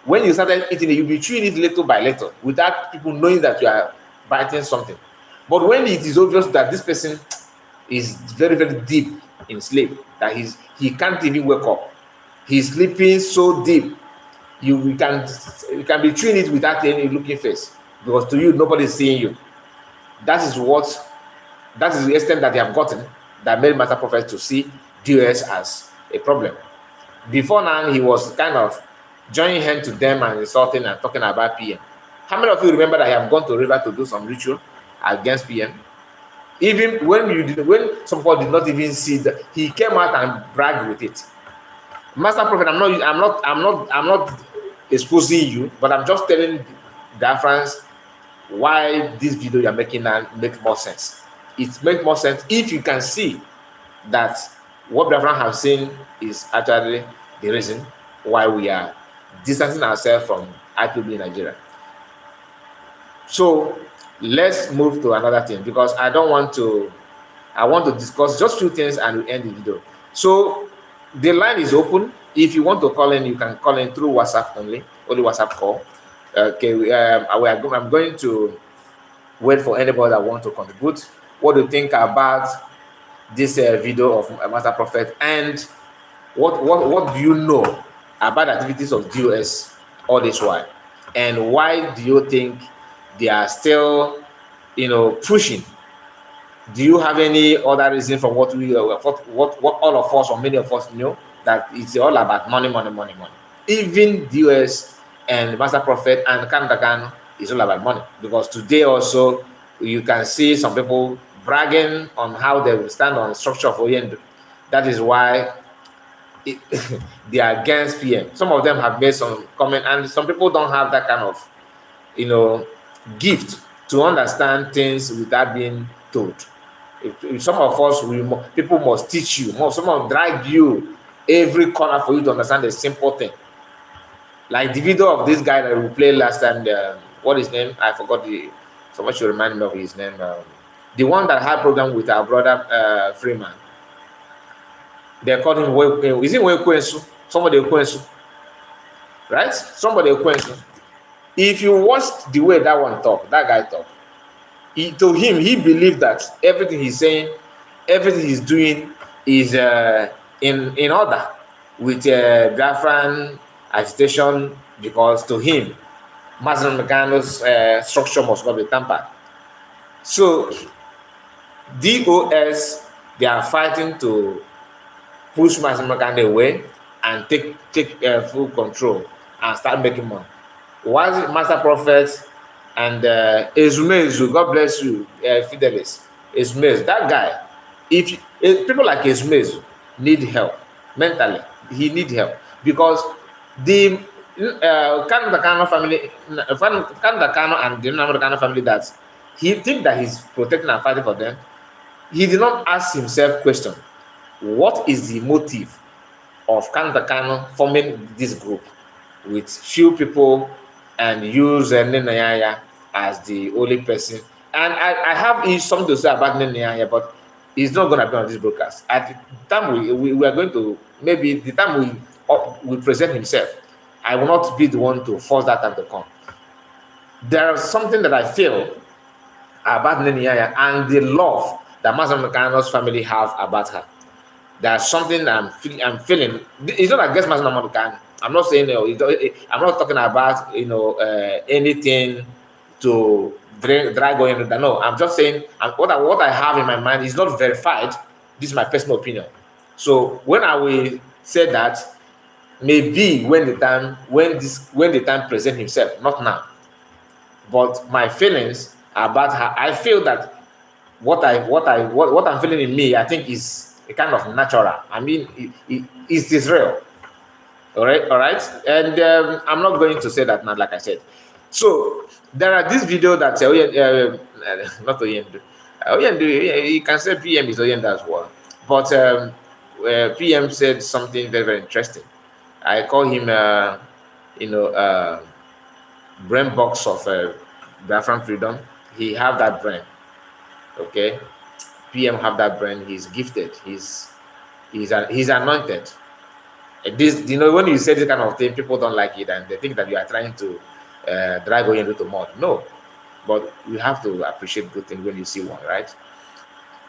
When you started eating it, you'll be chewing it little by little without people knowing that you are biting something. But when it is obvious that this person is very, very deep in sleep, that he can't even wake up, he's sleeping so deep, you can be chewing it without any looking face, because to you nobody is seeing you. That is the extent that they have gotten, that made Masterprophet to see DOS as a problem. Before now, he was kind of joining hand to them and insulting and talking about PM. How many of you remember that I have gone to river to do some ritual against PM? Even when some people did not even see that, he came out and bragged with it. Masterprophet, I'm not exposing you, but I'm just telling Biafrans why this video you're making now makes more sense. It makes more sense if you can see that what Biafran have seen is actually the reason why we are distancing ourselves from IPB in Nigeria. So let's move to another thing, because I want to discuss just few things and we end the video. So the line is open. If you want to call in, you can call in through WhatsApp only WhatsApp call. Okay, I'm going to wait for anybody that want to contribute. What do you think about this video of Masterprophet, and what do you know about activities of DOS all this while, and why do you think they are still, pushing? Do you have any other reason from what all of us or many of us know, that it's all about money, money, money, money? Even DOS and Masterprophet and Kandakan is all about money, because today also you can see some people bragging on how they will stand on the structure of Oyendo. That is why they are against PM. Some of them have made some comment, and some people don't have that kind of, gift to understand things without being told. If some of us, people must teach you, someone drag you every corner for you to understand a simple thing. Like the video of this guy that we played last time, what is his name? I forgot so much you remind me of his name. The one that had program with our brother Freeman. They called him, is it Wekwensu? Somebody Wekwensu. Right? Somebody Wekwensu. If you watch the way that guy talk, to him, he believed that everything he's saying, everything he's doing is in order with Biafran agitation, because to him, Mazen Megano's structure must not be tampered. So, DOS, they are fighting to push Mazen Megano away and take full control and start making money. Why is it Masterprophet and Ezumezu, God bless you, Fidelis, Ezumezu, that guy, if people like Ezumezu need help mentally, he need help, because the Kano family, Kano and the Kano family, that he think that he's protecting and fighting for them, he did not ask himself question, what is the motive of Kano forming this group with few people and use Nenayaya as the only person? And I have something to say about Nenayaya, but he's not going to be on this broadcast. At the time we are going to, maybe the time we present himself, I will not be the one to force that time to come. There is something that I feel about Nenayaya and the love that Master Mekano's family have about her. There's something I'm feeling. It's not against Master Mekano. I'm not saying, I'm not talking about, anything to drag going into that. No, I'm just saying what I have in my mind is not verified. This is my personal opinion. So when I will say that, maybe when the time present himself, not now. But my feelings about her, I feel that what I'm feeling in me, I think is a kind of natural. I mean, it is real. All right, and I'm not going to say that now, like I said. So there are this video that not Oyendu. Oyendu, you can say PM is Oyendu as well, but PM said something very, very interesting. I call him, brain box of Biafran freedom. He have that brain. Okay, PM have that brain. He's gifted. He's anointed. And this, when you say this kind of thing, people don't like it and they think that you are trying to drag Oyen into mud. No, but you have to appreciate good things when you see one, right?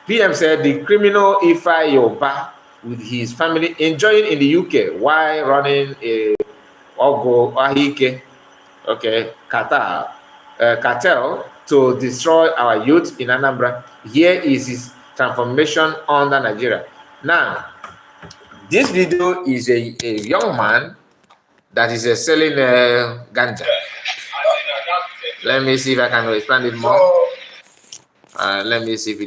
PM said the criminal Ekpa Yoruba with his family enjoying in the UK while running a Ogo Ahike, cartel to destroy our youth in Anambra. Here is his transformation under Nigeria. Now, this video is a young man that is selling ganja. Let me see if I can expand it more. Let me see if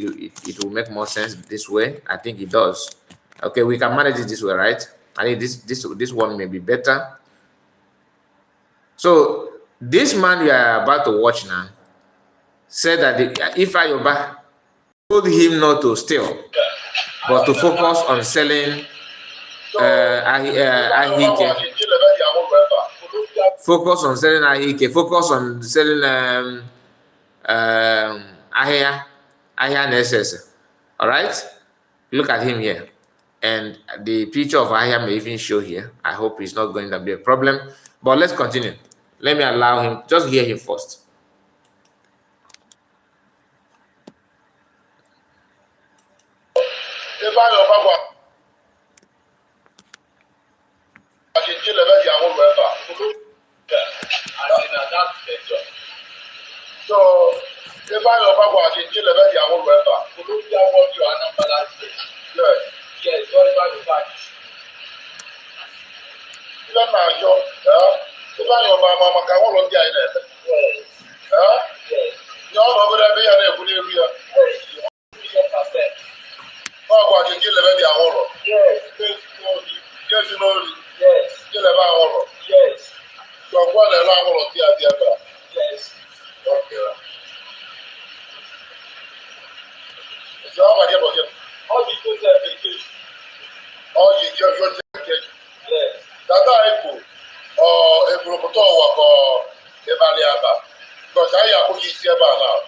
it will make more sense this way. I think it does. Okay, we can manage it this way, right? I think this one may be better. So this man you are about to watch now said that if Ayoba told him not to steal, but to focus on selling ahike. Focus on selling ahike. Focus on selling ahia NSS. All right. Look at him here, and the picture of ahia may even show here. I hope it's not going to be a problem. But let's continue. Let me allow him. Just hear him first. So, if I know about the deal about your own member, who look at what you are not balancing. Yes, what about the fact? Even my job, if I know my mama can hold on the island. Yes. Yes. You all over there, they are good area. Yes. Oh, what the deal about your own? Yes. Yes, you know. Yes. Deal about own. Yes. So, what a long one of the idea. Yes. Okay. So how about you? All the things that they do. All the your yes. Tata Epo or Ebrokoto or Ebaliaba. Because I have put this here now.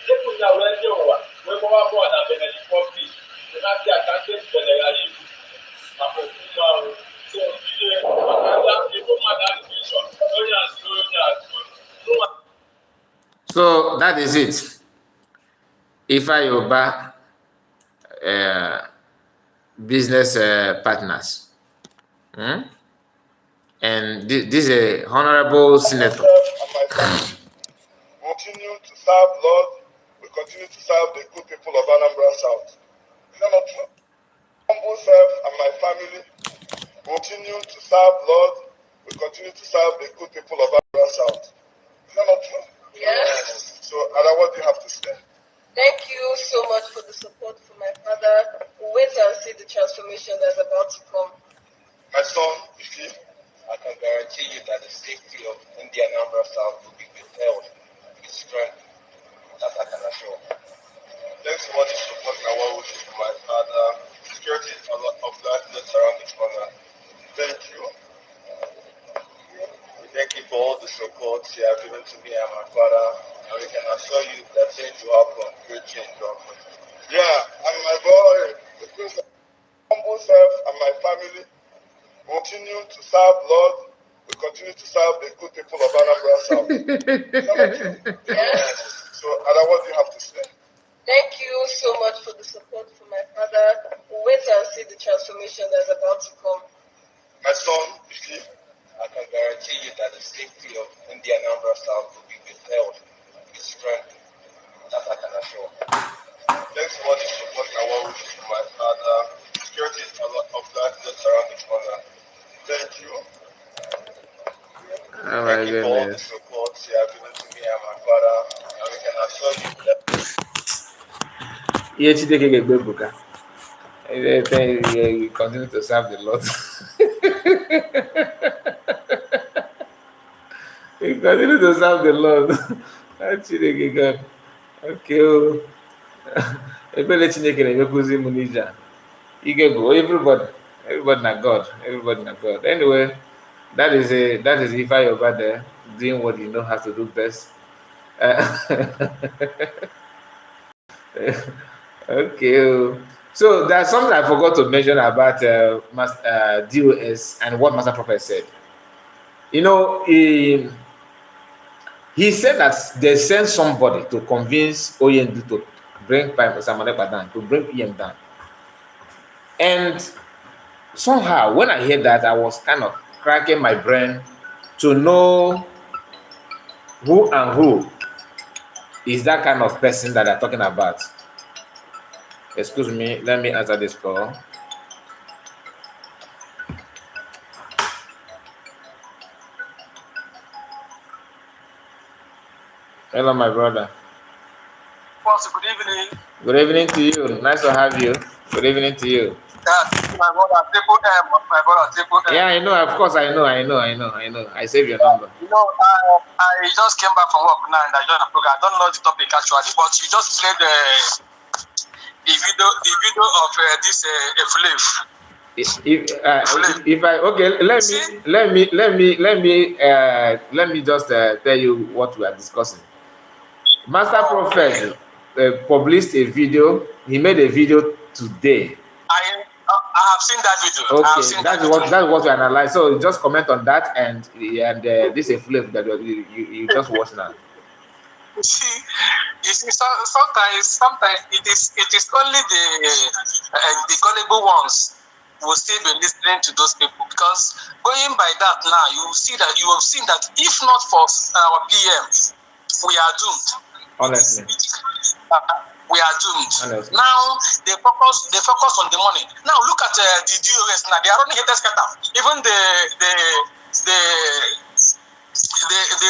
People now when you are when you are born and then you come this. You have the advantage to the reality. So that is it. Ekpa Yoruba business partners. And this is a honorable senator. Continue to serve Lord. We continue to serve the good people of Anambra South. Is that not true? Humble self and my family continue to serve Lord. We continue to serve the good people of Anambra South. Is that not true? Yes. So, Ada, what do you have to say? Thank you so much for the support for my father. We'll wait and see the transformation that's about to come. My son, Ifi, I can guarantee you that the safety of India and Anambra South will be withheld with strength. That I can assure. Thanks for what you support and what wishes for my father. Security is a lot of that around the corner. Thank you. Thank you for all the support you have given to me and my father. And we can assure you that change will happen. Great change will happen. Yeah, and my boy, the humble self and my family continue to serve Lord. We continue to serve the good people of Anambra South. Yes. So, Ada, what do you have to say? Thank you so much for the support for my father. We'll wait and see the transformation that's about to come. My son, Ifi, I can guarantee you that the safety of India and Anambra South will be withheld with strength. That I can assure. Thanks for what you support and what wishes for my father. Security is a lot of that around the corner. Thank you. Thank you for all the support you have given to me and my father. And we can assure you that. Yeah, Chideke Gebuka. You continue to serve the Lord. You continue to serve the Lord. Chideke God. Okay. Ebele Chineke na-emekuzi m n'ije a. Ige go everybody na God. Everybody na God. Anyway, that is Ekpa Yoruba there doing what you know how to do best. Okay. So there's something I forgot to mention about DOS and what Masterprophet said. You know, he said that they sent somebody to convince OND to bring Samanekpa down, to bring PM down. And somehow, when I heard that, I was kind of cracking my brain to know who is that kind of person that they're talking about. Excuse me, let me answer this call. Hello, my brother. Good evening. Good evening to you. Nice to have you. Good evening to you. My brother, Triple M. My brother, Triple M. Yeah, I know. Of course, I know. I saved your number. You know, I just came back from work now and I joined the program. I don't know the topic actually, but you just played the video of this Flave. If I okay, let me just tell you what we are discussing. Masterprophet published a video. He made a video today. I have seen that video. Okay, that's what we analyze. So just comment on that and this is a flip that you just watch now. You see, sometimes it is only the gullible ones will still be listening to those people, because going by that now, you have seen that if not for our PM, we are doomed. Honestly. We are doomed. Honestly. Now they focus on the money. Now look at the DOS now. They are running haters scatter. Even the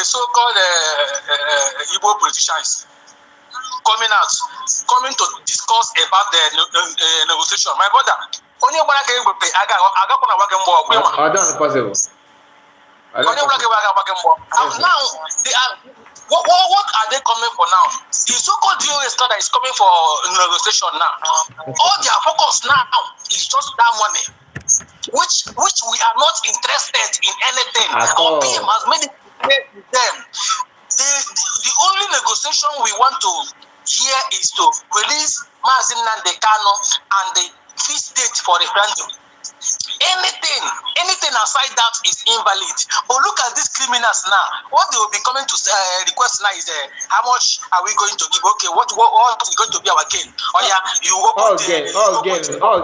so-called Igbo politicians coming to discuss about the negotiation. My brother, only one again will pay. I got possible. Now they are. What are they coming for now? The so-called DOS now that is coming for negotiation now. All their focus now is just that money, which we are not interested in anything. Our PM has made it clear to them. The only negotiation we want to hear is to release Mazin Nandekano and the fixed date for referendum. Anything aside that is invalid. But look at these criminals now. What they will be coming to request now is how much are we going to give? Okay, what is going to be our gain? Oh yeah, you all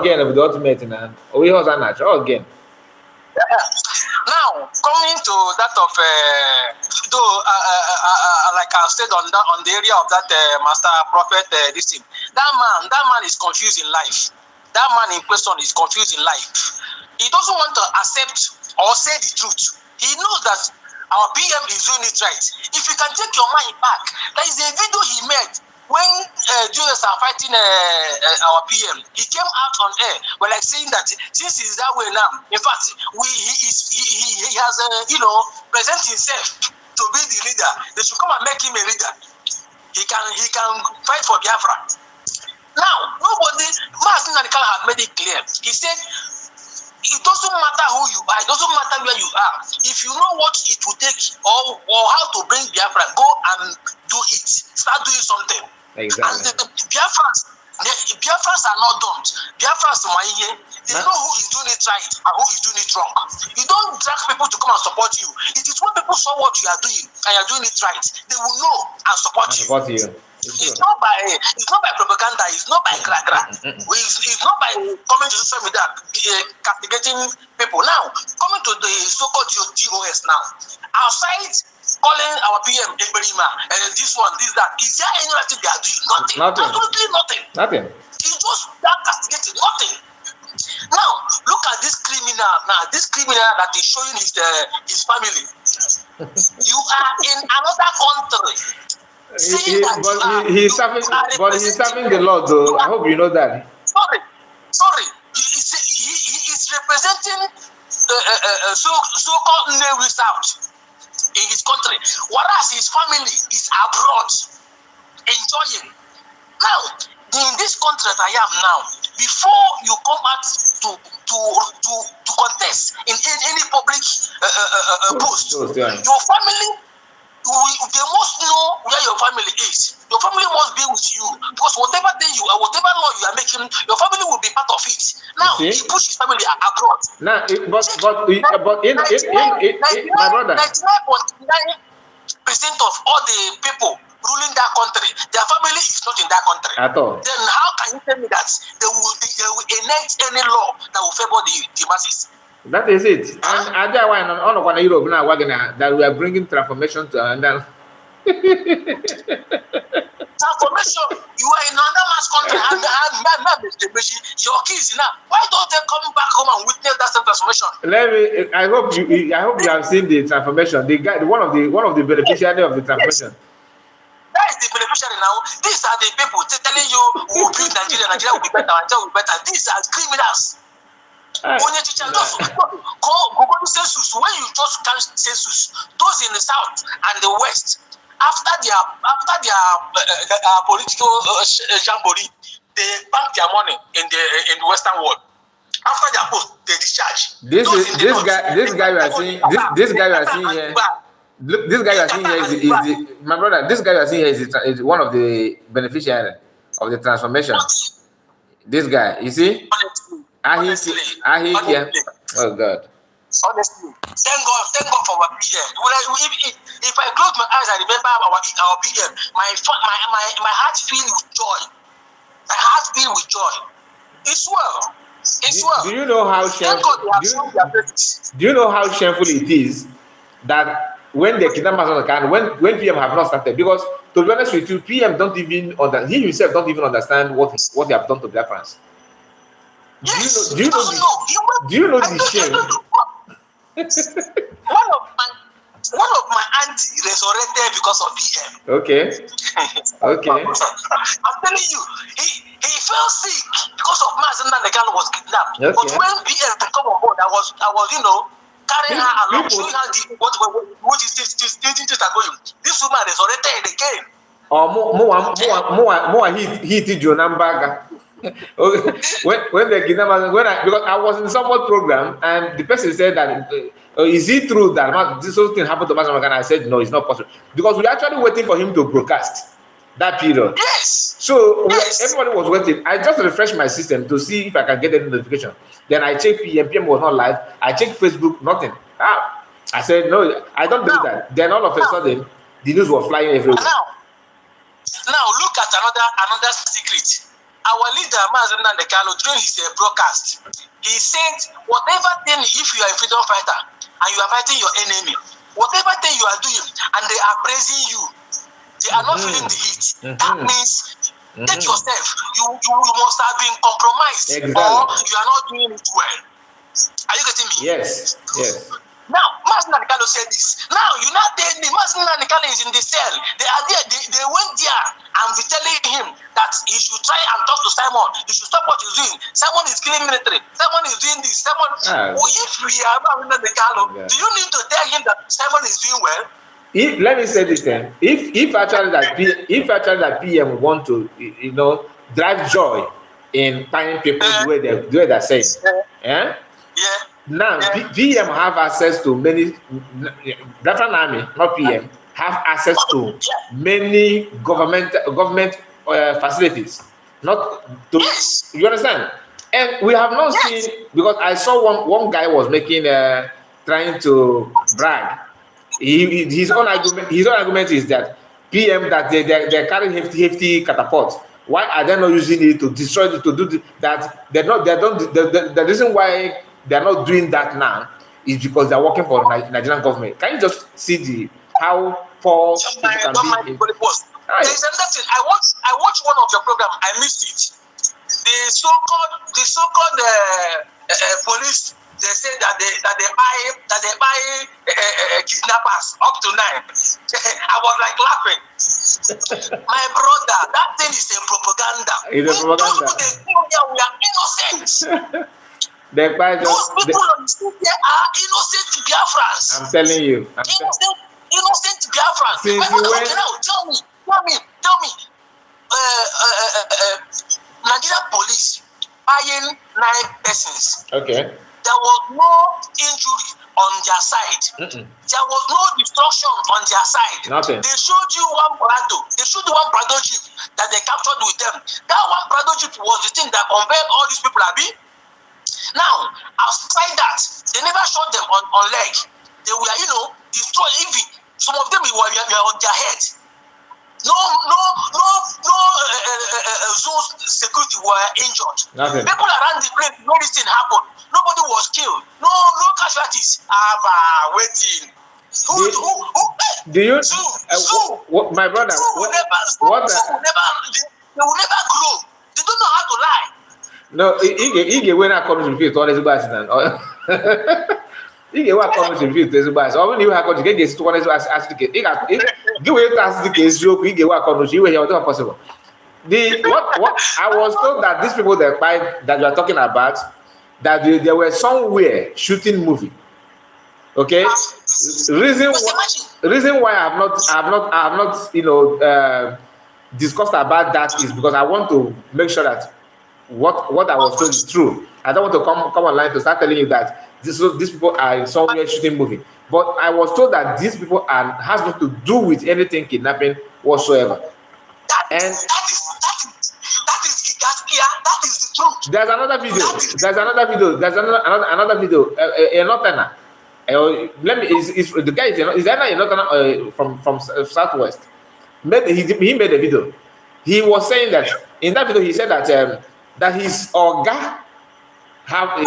gain of the ultimate now. We also natural again. Now coming to that of like I said on the area of that Masterprophet this thing. That man is confused in life. That man in question is confused in life. He doesn't want to accept or say the truth. He knows that our PM is doing it right. If you can take your mind back, there is a video he made when Jews are fighting our PM. He came out on air, like saying that since he's that way now, in fact, he has present himself to be the leader. They should come and make him a leader. He can fight for Biafra. Now, Mazin Nandekano had made it clear. He said, it doesn't matter who you are, it doesn't matter where you are. If you know what it will take or how to bring Biafra, go and do it. Start doing something. Exactly. And the Biafrans are not dumb. Biafrans, they know who is doing it right and who is doing it wrong. You don't drag people to come and support you. It is when people saw what you are doing and you are doing it right, they will know and support you. It's not by propaganda. It's not by gra. It's not by coming to social media castigating people. Now, coming to the so-called DOS now, outside calling our PM Ekberima, this one, this, that. Is there anything they are doing? Nothing. Absolutely nothing. It's just that castigating. Nothing. Now, look at this criminal. Now, this criminal that is showing his family. You are in another country. He's serving the Lord, though. I hope you know that. Sorry. He is representing so-called Navy South in his country, whereas his family is abroad enjoying. Now, in this country that I am now, before you come out to contest in any public post, your family they must know where your family is. Your family must be with you because whatever law you are making, your family will be part of it. Now he pushed his family abroad. Now, my brother, 99.9% of all the people ruling that country, their family is not in that country. at all. Then how can you tell me that they will enact any law that will favor the masses? That is it. And I just want on Europe now that we are bringing transformation to another. Transformation. You are in another man's country and your kids now. Why don't they come back home and witness that same transformation? I hope you have seen the transformation. The guy, one of the beneficiaries of the transformation. Yes. That is the beneficiary now. These are the people telling you we will build Nigeria. Nigeria will be better. Nigeria will be better. These are criminals. When you go to census, when you just count census, those in the south and the west, after their political jamboree, they bank their money in the western world. After their post, they discharge. This guy you are seeing here. Look, this guy you are seeing here is my brother. This guy you are seeing here is one of the beneficiaries of the transformation. This guy, you see. Honestly. Oh God. Honestly, thank God for our PM. If I close my eyes, I remember our PM. My heart filled with joy. My heart filled with joy. It's well. It's well. Do you know how shameful? Do you know how shameful it is that when the kidnappers can when PM have not started? Because to be honest with you, PM don't even he himself don't even understand what he have done to Biafrans. Yes, do you know the shame? One of my auntie resurrected because of PM. Okay. I'm telling you, he fell sick because of MNK was kidnapped. Okay. But when PM come on board, I was carrying her along, showing her what is this things are going. This woman resurrected again. More he did your number. when the kidnappers, because I was in someone program and the person said that is it true that this whole thing happened to Masterprophet? And I said no, it's not possible because we were actually waiting for him to broadcast that period. Yes. So everybody was waiting. I just refreshed my system to see if I can get any notification. Then I checked PM. PM was not live. I checked Facebook, nothing. I said no, I don't believe that. Then all of a sudden, the news was flying everywhere. Now look at another secret. Our leader, MNK, during his broadcast, he said, whatever thing, if you are a freedom fighter and you are fighting your enemy, whatever thing you are doing and they are praising you, they are not feeling the heat. That means take yourself. You must have been compromised. Exactly. Or you are not doing it well. Are you getting me? Yes. Now, MNK said this. Now, you not tell me, MNK is in the cell. They are there. They went there and be telling him that he should try and talk to Simon. He should stop what he's doing. Simon is killing military. Simon is doing this. Simon. If we are MNK, do you need to tell him that Simon is doing well? Let me say this then. If actually that PM want to, drive joy in finding people the way they're saying, Now PM have access to many Biafran army, not PM, have access to many government facilities. Not to you understand? And we have not seen, because I saw one guy was making trying to brag. His own argument is that PM that they're carrying hefty catapults. Why are they not using it to destroy it, to do that? The reason why they're not doing that now is because they're working for the Nigerian government. Can you just see how poor people can be? There's another thing. I watched one of your program. I missed it. The so-called police. They say that they buy kidnappers up to 9. I was like laughing. My brother, that thing is a propaganda. It's a propaganda. Those people we are innocent. Those people on the street there are innocent Biafrans. I'm telling you. Innocent Biafrans. Okay, now tell me. Nigerian police buying 9 persons. Okay. There was no injury on their side. There was no destruction on their side. Nothing. They showed you one Prado. They showed you one Prado jeep that they captured with them. That one Prado jeep was the thing that conveyed all these people, Abi. Now, outside that, they never shot them on leg. They were, destroyed. Even some of them were on their head. No zone security were injured. Nothing. People around the place know this thing happened. Nobody was killed. No casualties. Waiting. Do you? My brother. They will never grow. They don't know how to lie. No, he when I come to feel to this accident. He get what comes to feel to this bus. Or when you have to get this to one as the give away to the case joke, he get what comes to you when you're not possible. What I was told that these people that you are talking about, that they were somewhere shooting movie. Okay, reason why I have not discussed about that is because I want to make sure that what I was told is true. I don't want to come online to start telling you that these people are in somewhere shooting movie. But I was told that these people has nothing to do with anything kidnapping whatsoever. That is the truth. There's another video. Another video. Let me. The guy is either from Southwest. He made a video. He was saying that in that video he said that his Oga have a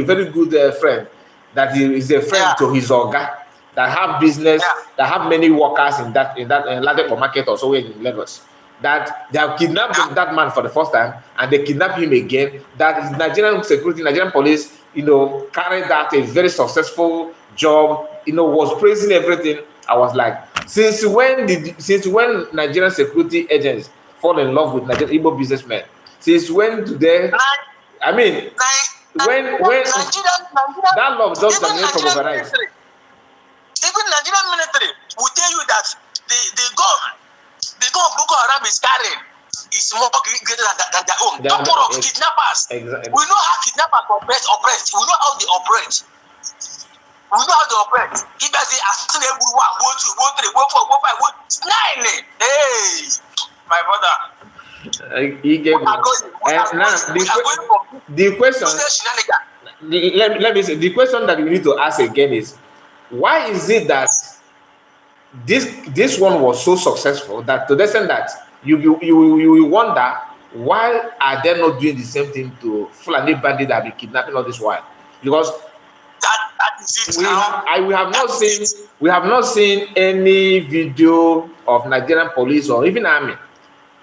very good friend, that he is a friend to his Oga, that have business, that have many workers in that Ladepo market or so in Lagos. That they have kidnapped that man for the first time and they kidnapped him again. That Nigerian security, Nigerian police, carried out a very successful job. Was praising everything. I was like, since when Nigerian security agents fall in love with Nigerian Igbo businessmen? Since when do they? I mean, when that love just terminated from overnight. Even Nigerian military will tell you that the gun Boko Haram is carrying is more greater than their own. Don't put up kidnappers. Exactly. We know how kidnappers operate. We know how they operate. If I say, I still able to 1, 2, 1, 3, 1, 4, 1, 5, 1, 9. Hey, my brother. The question. Let me say, the question that we need to ask again is, why is it that this one was so successful that to the extent that you wonder why are they not doing the same thing to Fulani bandits that have been kidnapping all this while? Because that is it. We have not seen any video of Nigerian police or even army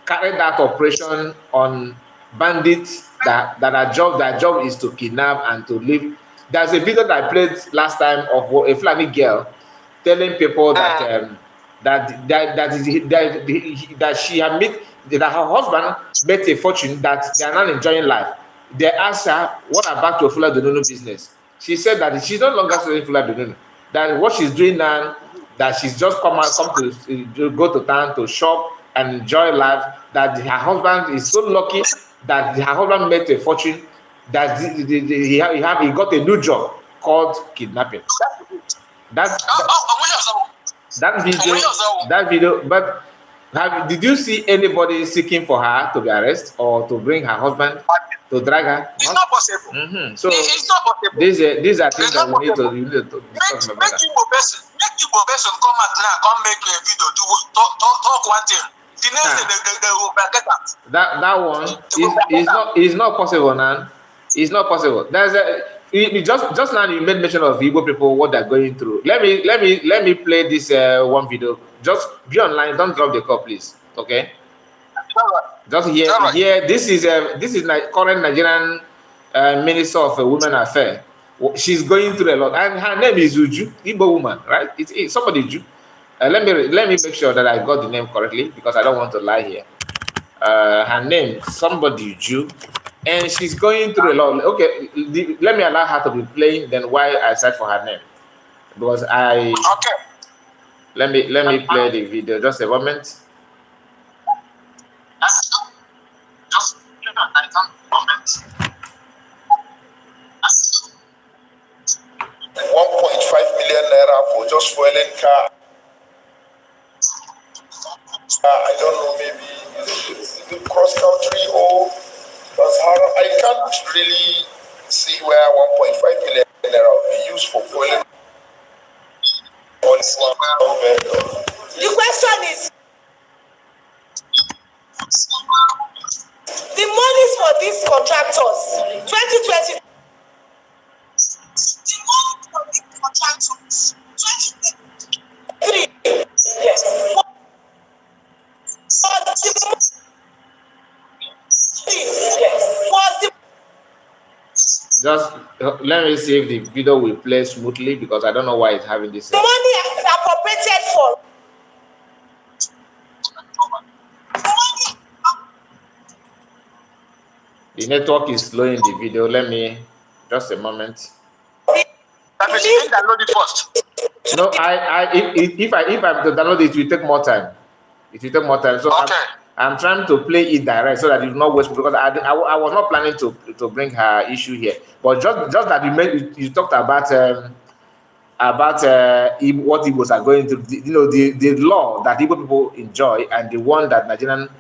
carry that operation on bandits that their job is to kidnap and to leave. There's a video that I played last time of a Fulani girl telling people that her husband made a fortune, that they are not enjoying life. They asked her, what about your Fula Donono business? She said that she's no longer selling Fula Donono. That what she's doing now, that she's just come to go to town to shop and enjoy life. That her husband is so lucky that her husband made a fortune, that he got a new job called kidnapping. That video. But did you see anybody seeking for her to be arrested or to bring her husband to drag her? It's not possible. So it's not possible. These are things that we need to discuss. Make Igbo person come out now, come make a video, talk one thing. The next thing they will get that. That one is not possible now. It's not possible. Just now you made mention of Igbo people, what they're going through. Let me play this one video. Just be online. Don't drop the call, please. Okay. Just here. This is current Nigerian Minister of Women Affairs. She's going through a lot, and her name is Uju, Igbo woman, right? It's somebody Uju. Let me make sure that I got the name correctly, because I don't want to lie here. Her name somebody Uju, and she's going through a lot. Okay, let me allow her to be playing. Then why I search for her name, because let me play the video. Just a moment. naira for just fueling car. I don't know, maybe is it cross country or I can't really see where 1.5 million naira will be used for fueling on one vehicle. The question is, the money for these contractors, 2020. The money for these contractors, 2023. Yes. Just let me see if the video will play smoothly because I don't know why it's having this. The money appropriated for. The network is slowing the video. Let me just a moment. That means you didn't download it first. No, if I to download it, will take more time. It will take more time. So okay. I'm trying to play it direct so that it will not waste because I was not planning to bring her issue here. But just that you talked about what Igbos are going through. The law that Igbo people enjoy and the one that Nigerian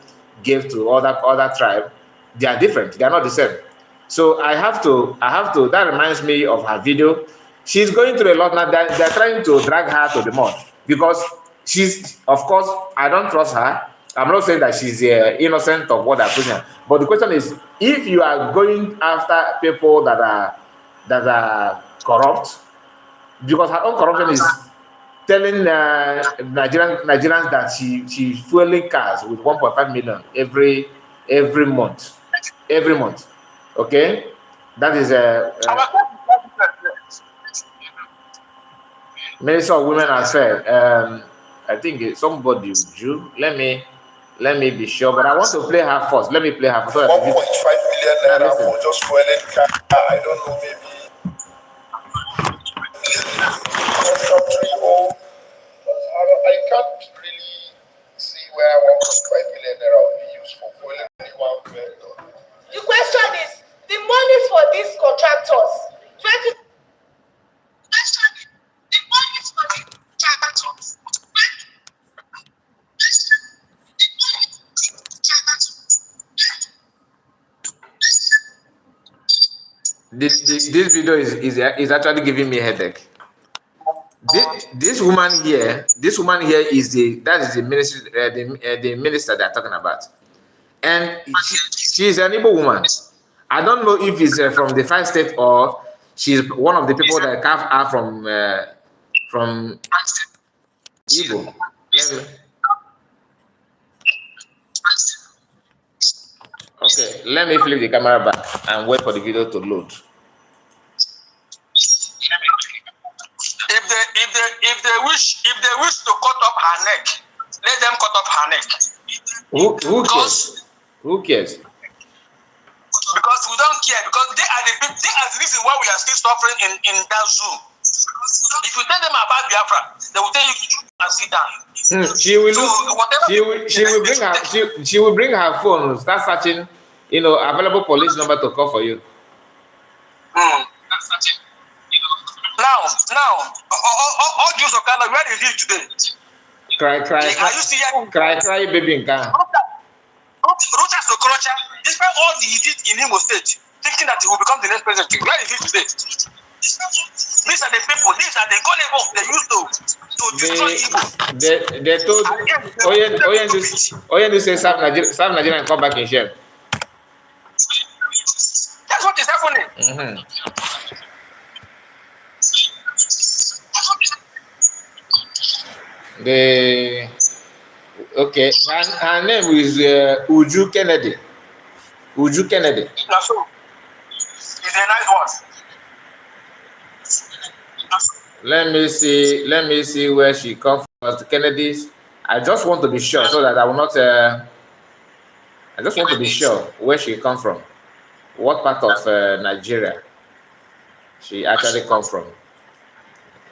gave to other tribe, they are different. They are not the same. So I have to. That reminds me of her video. She's going through a lot now. They're trying to drag her to the mud because she's, of course, I don't trust her. I'm not saying that she's innocent of what they're putting. But the question is, if you are going after people that are corrupt, because her own corruption is telling Nigerians that she's fueling cars with 1.5 million every month. Okay, that is Minister of Women Affairs. I think somebody drew. Let me be sure, but I want to play her first. Let me play her first. 1.5 million naira for just fueling car. I don't know, maybe country or I can't really see where 1.5 million naira will be used for fueling one vehicle. The question is, the money for these contractors, 20. The money for the contractors. This video is actually giving me a headache. This woman here is the minister, the minister they're talking about, and she is an Igbo woman. I don't know if it's from the 5 states or she's one of the people that are from Igbo. Okay, let me flip the camera back and wait for the video to load. If they wish to cut off her neck, let them cut off her neck. Who cares? Who cares? Because we don't care, because they are the reason why we are still suffering in that zoo. If you tell them about Biafra, they will tell you and sit down. She will bring her phone, start searching, available police number to call for you. Now, all Jews of Canada, where is he today? Cry, baby in Ghana. Rochas Okorocha, despite all he did in Imo State, thinking that he will become the next president, where is he today? These are the people, these are the gullible they used to destroy Igbo. They told Oyen say South Nigeria and come back in shame. That's what is happening. Okay, her name is Uju Kennedy. That's so. It's a nice one. Let me see where she comes from. The Kennedys. I just want to be sure so that I will not. I just want to be sure where she comes from. What part of Nigeria she actually comes from.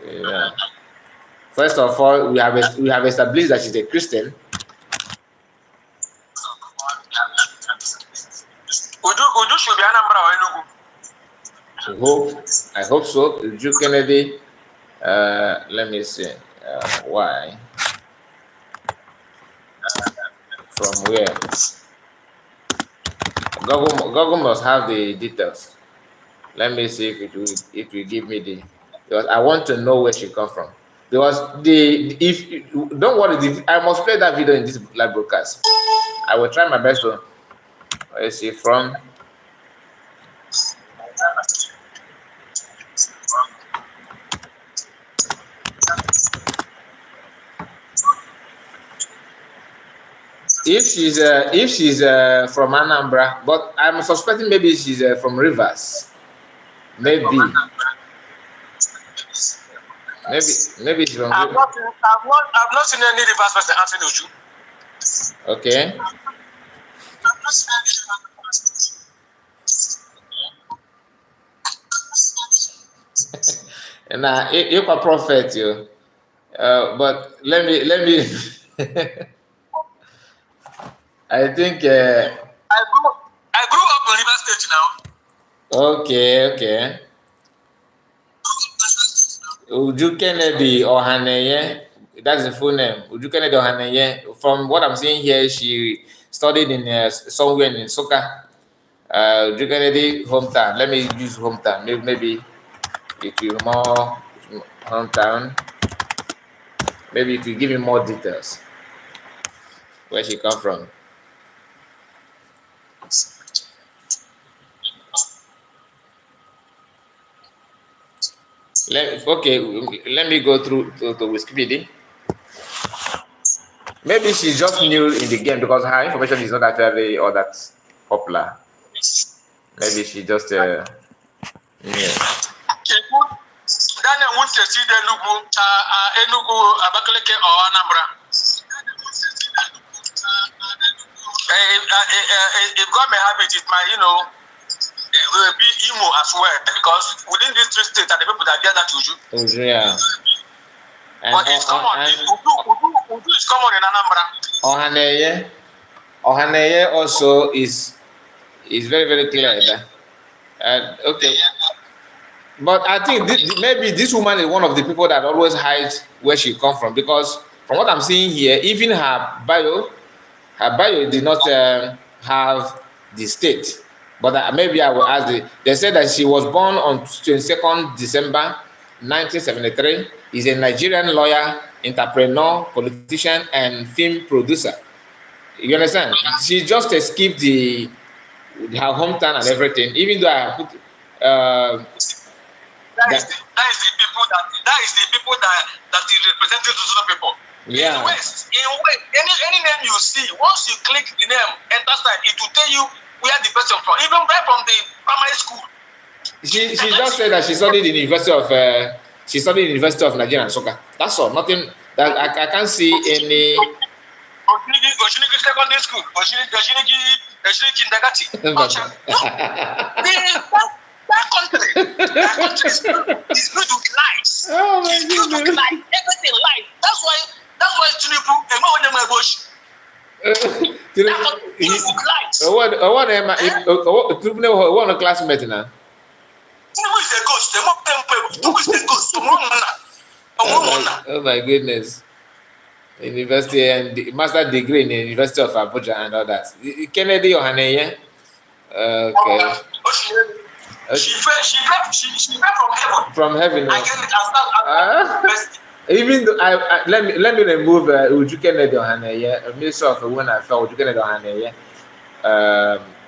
Yeah. First of all, we have established that she's a Christian. Uju should be Anambra or Enugu. I hope so. Uju Kennedy. Let me see. Why? From where? Google must have the details. Let me see if it will give me the, because I want to know where she come from. Because if don't worry, I must play that video in this live broadcast. I will try my best to, let's see, from. If she's from Anambra, but I'm suspecting maybe she's from Rivers. Maybe she's from. I've not seen any Rivers person answering Uju. Okay. And Ekpa prophet you. But let me I think I grew up in Rivers State now. okay. Uju Kennedy Ohaneye, that's the full name. Uju Kennedy Ohaneye. From what I'm seeing here, she studied in somewhere in Soka. Uju Kennedy hometown. Let me use hometown. Maybe it will more hometown. Maybe it will give me more details where she come from. Let me go through to Wikipedia. Maybe she's just new in the game because her information is not actually all that popular. Maybe she just Daniel wants to see the Enugu, Abakaleke or Anambra. If God may have it, it might, it will be Imo as well, because within these three states are the people that get that Uju. Yeah. But it's common. Uju is common in Anambra. Ohaneye also is very, very clear. Okay. But I think maybe this woman is one of the people that always hides where she come from, because from what I'm seeing here, even her bio did not have the state. But maybe I will ask they said that she was born on 22nd December 1973. Is a Nigerian lawyer, entrepreneur, politician, and film producer. You understand? She just escaped her hometown and everything. Even though I put that is the people that is representing those people. Yeah. In West, any name you see, once you click the name, enter site, it will tell you where the person from. Even right from the primary school. She just said that she studied in the University of Nigeria and Soka. That's all. Nothing that I can't see any. Oshiniki Secondary School, Oshiniki Kindergarten. That country is filled with lies. Oh my It's filled with lies. Everything lies. That's why Tinubu and when they bush. That country is filled with lies. What a classmate now. Tinubu is a ghost. Tinubu is a ghost. Oh my goodness. University and master degree in the University of Abuja and all that. Kennedy Ohaneye. Okay. She fell from heaven. From heaven. I even though let me remove Uju Kennedy Ohaneye, Minister of when I fell Uju Kennedy Ohaneye,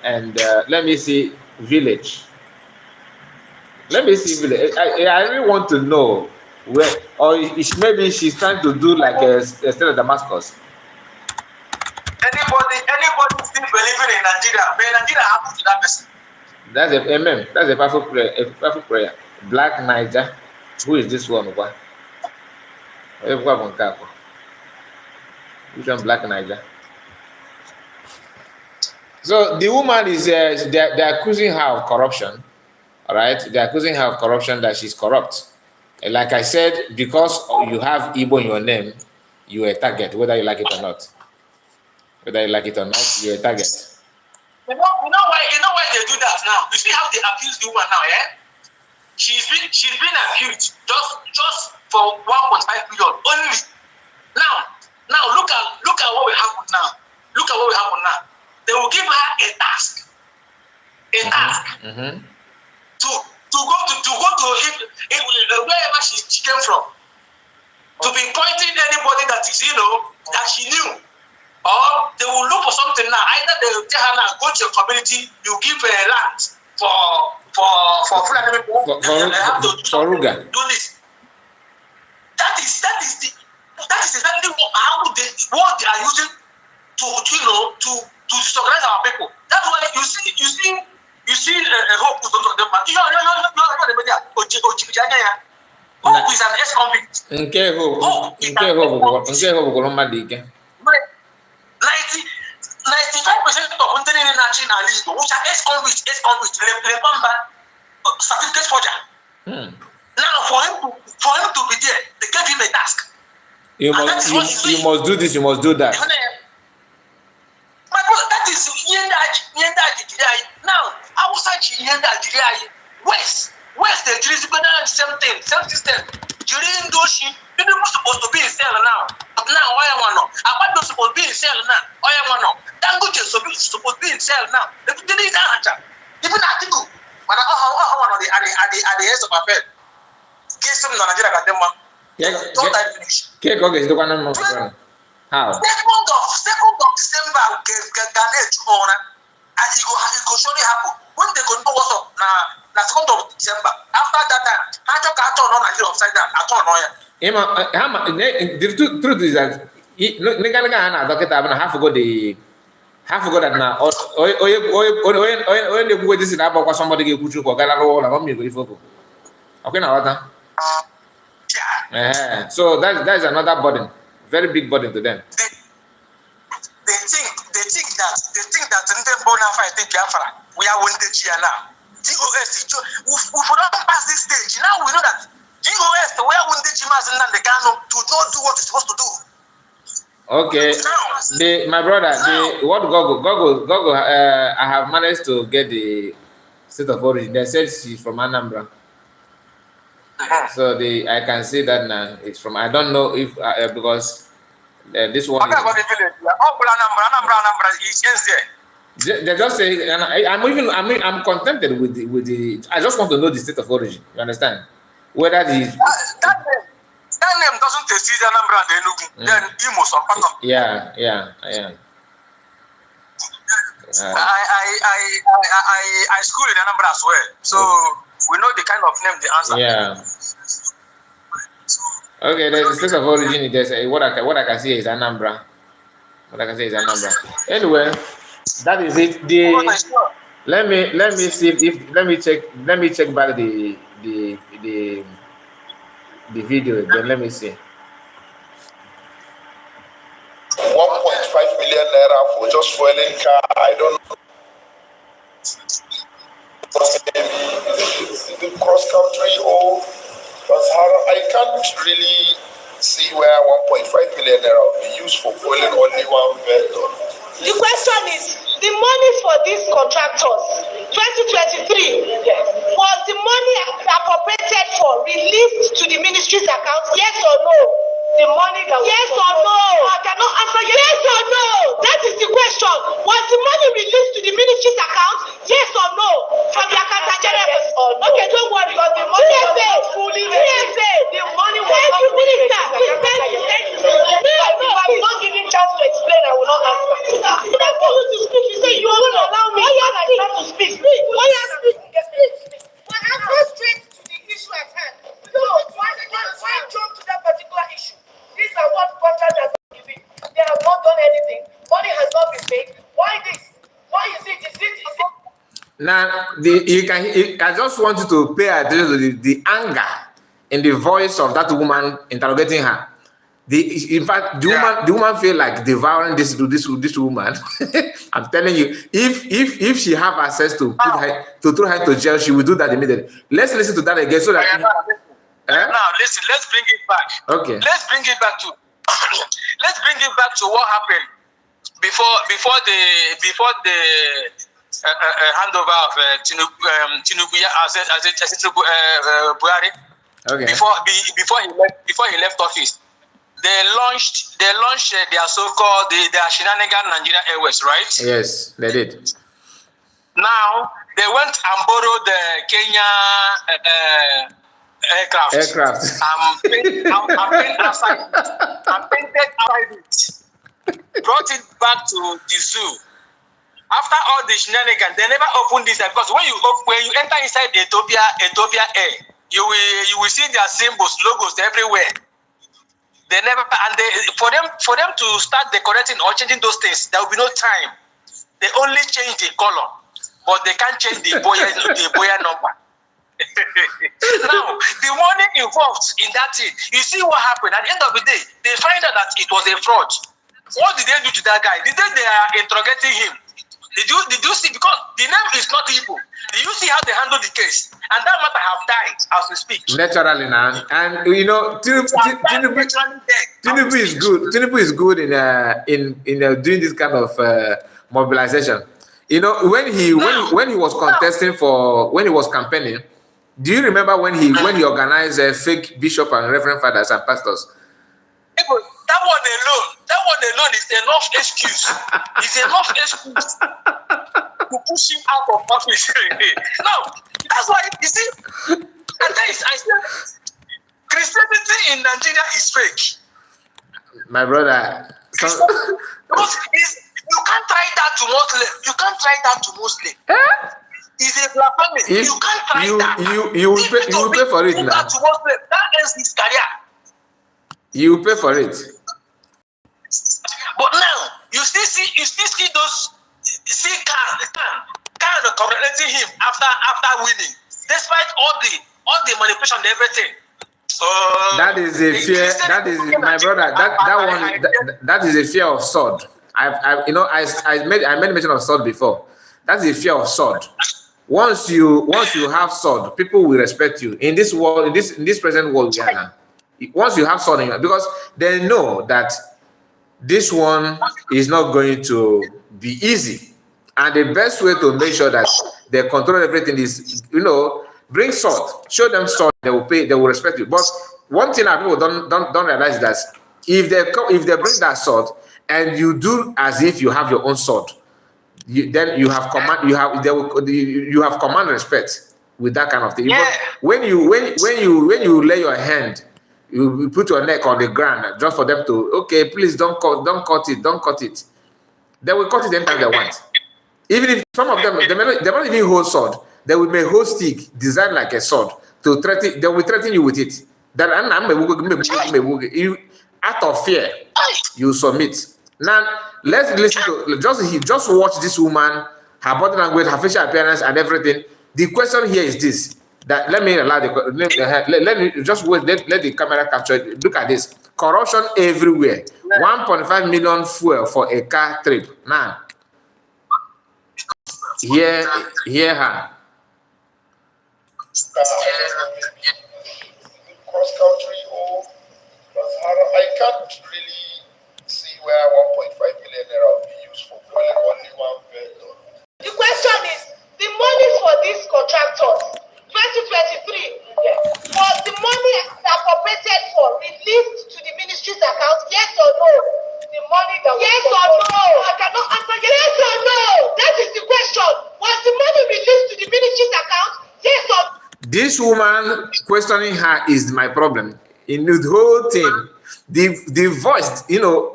and let me see village. Let me see village. I really want to know where, or maybe she's trying to do like a state of Damascus. Anybody still believing in Nigeria, may Nigeria happen to that person. That's amen. That's a powerful prayer. A powerful prayer. Black Niger. Who is this one? Which one? Black Niger. So the woman is they're accusing her of corruption. All right, they're accusing her of corruption, that she's corrupt. And like I said, because you have Igbo in your name, you're a target, whether you like it or not. Whether you like it or not, you're a target. You know why they do that now? You see how they accuse the woman now, yeah? she's been accused just for 1.5 million only. Now look at what will happen now. Look at what will happen now. They will give her a task. To go to wherever she came from. To be pointing anybody that is, that she knew. Or they will look for something now. Either they will tell her now, go to your community, you give a land for Fulani people. They have to do this. That is exactly what they are using to disorganize our people. That's why you see Hope who's talking about. Hope is an ex-convict. Hope is an ex-convict. 95% of Unteri national which are ex-convicts, remember certificate forger. Now for him to be there, they gave him a task. You must do this, you must do that. My brother, that is now. I was actually West the same thing, same system. During those people supposed to be in cell now. Now why am I not? About those supposed to be in cell now. Why am I not? Dangote supposed to be in cell now. They didn't answer. Even article. But how at the heads of affair. Guess some Nigeria got them. Don't I finish? How? 2nd of December, and it go surely happen. When they go know what's up, na 2nd of December. After that time, I turn on Nigeria upside down. I turn on here. The truth is that half forgot that now. This is about somebody get put through. Okay, now so that is another burden, very big burden to them. They think that in the Bonafide take Biafra, we are wounded here now. DOS, we don't pass this stage. Now we know that DOS, we are wounded and the Gano to not do what it's supposed to do. Okay, my brother, Gogo, I have managed to get the state of origin. They said she's from Anambra. So I can see that now. It's from, I don't know if because this one. What about the village? Anambra is there. They just say, and I'm contented with the. I just want to know the state of origin. You understand? Whether the that name doesn't exist Anambra and Enugu. Then Imo some part of. Yeah. I school in Anambra as well, so we know the kind of name they answer. Yeah. Okay, the state of origin is what I can see is Anambra. Anyway, that is it. Let me see if let me check back the video. Then let me see. 1.5 million naira for just fueling car. I don't know. Maybe cross country or I can't really see where 1.5 million naira will be used for fueling only one vehicle. The question is, the money for these contractors, 2023, was the money appropriated for released to the ministry's account? Yes or no? The money that yes or no? I cannot answer yes or no. That is the question. Was the money released to the ministry's account? Yes or no? From the account yes or no? Okay, don't worry. Because the money was fully the money was not fully I'm not giving chance to explain. I will not answer. I want you to speak. You say you won't allow me. Why you trying to speak? Why you speak? But I'm not straight to the issue at hand. So why jump to that particular issue? These are what contract has not given. They have not done anything. Money has not been paid. Why this? Why is it? Now, I just want you to pay attention to the anger in the voice of that woman interrogating her. In fact, the woman feel like devouring this woman. I'm telling you, if she have access to throw her to jail, she will do that immediately. Let's listen to that again so that. Now listen, let's bring it back. Okay. Let's bring it back to what happened before the handover of Tinubu as Buhari. Okay. Before he left office, they launched their so-called their shenanigan Nigeria Airways, right? Yes, they did. Now they went and borrowed the Kenya aircraft. Painted outside it. Brought it back to the zoo. After all the shenanigans, they never opened this because when you enter inside the Ethiopia Air, you will see their symbols, logos everywhere. They never, and for them to start decorating or changing those things, there will be no time. They only change the color, but they can't change the Boya number. Now, the money involved in that thing, you see what happened. At the end of the day, they find out that it was a fraud. What did they do to that guy? They are interrogating him. Did you see? Because the name is not Igbo. Did you see how they handle the case? And that matter have died as we speak. Naturally now, and you know, Tinubu is good. Tinubu is good in doing this kind of mobilization. You know, when he was contesting when he was campaigning, do you remember when he organized fake bishop and reverend fathers and pastors? That one alone is enough excuse. It's enough excuse to push him out of office. Now, that's why you see, I said Christianity in Nigeria is fake. My brother, you can't try that to Muslim. You can't try that to Muslim. It's a blasphemy. You can't try that. You will pay for it now. That to Muslim, that ends his career. You pay for it. But now you still see those kind of congratulating him after winning, despite all the manipulation and everything. That is a fear. That is my brother. That is a fear of sword. I made mention of sword before. That's a fear of sword. Once you have sword, people will respect you in this world. In this present world we are now. Once you have sword, because they know that this one is not going to be easy, and the best way to make sure that they control everything is, bring sword, show them sword, they will pay, they will respect you. But one thing that people don't realize is that if they bring that sword and you do as if you have your own sword, then you have command, you have command respect with that kind of thing. Yeah. But when you lay your hand, you put your neck on the ground just for them to, okay, please don't cut it. They will cut it anytime they want. Even if some of them, they don't even hold sword, they will make hold stick designed like a sword to threaten. They will threaten you with it. That you, out of fear, you submit. Now let's listen to just watch this woman, her body language, her facial appearance, and everything. The question here is this. That let me just wait. Let the camera capture it. Look at this. Corruption everywhere. 1.5 million fuel for a car trip. Now, hear her. Cross country or I can't really see where 1.5 million naira will be used for only one vendor. The question is, the money for these contractors 2023 was the money appropriated for released to the ministry's account? Yes or no? The money that yes or no? I cannot answer yes or no. That is the question. Was the money released to the ministry's account? Yes or no? This woman questioning her is my problem. In the whole thing, the voice,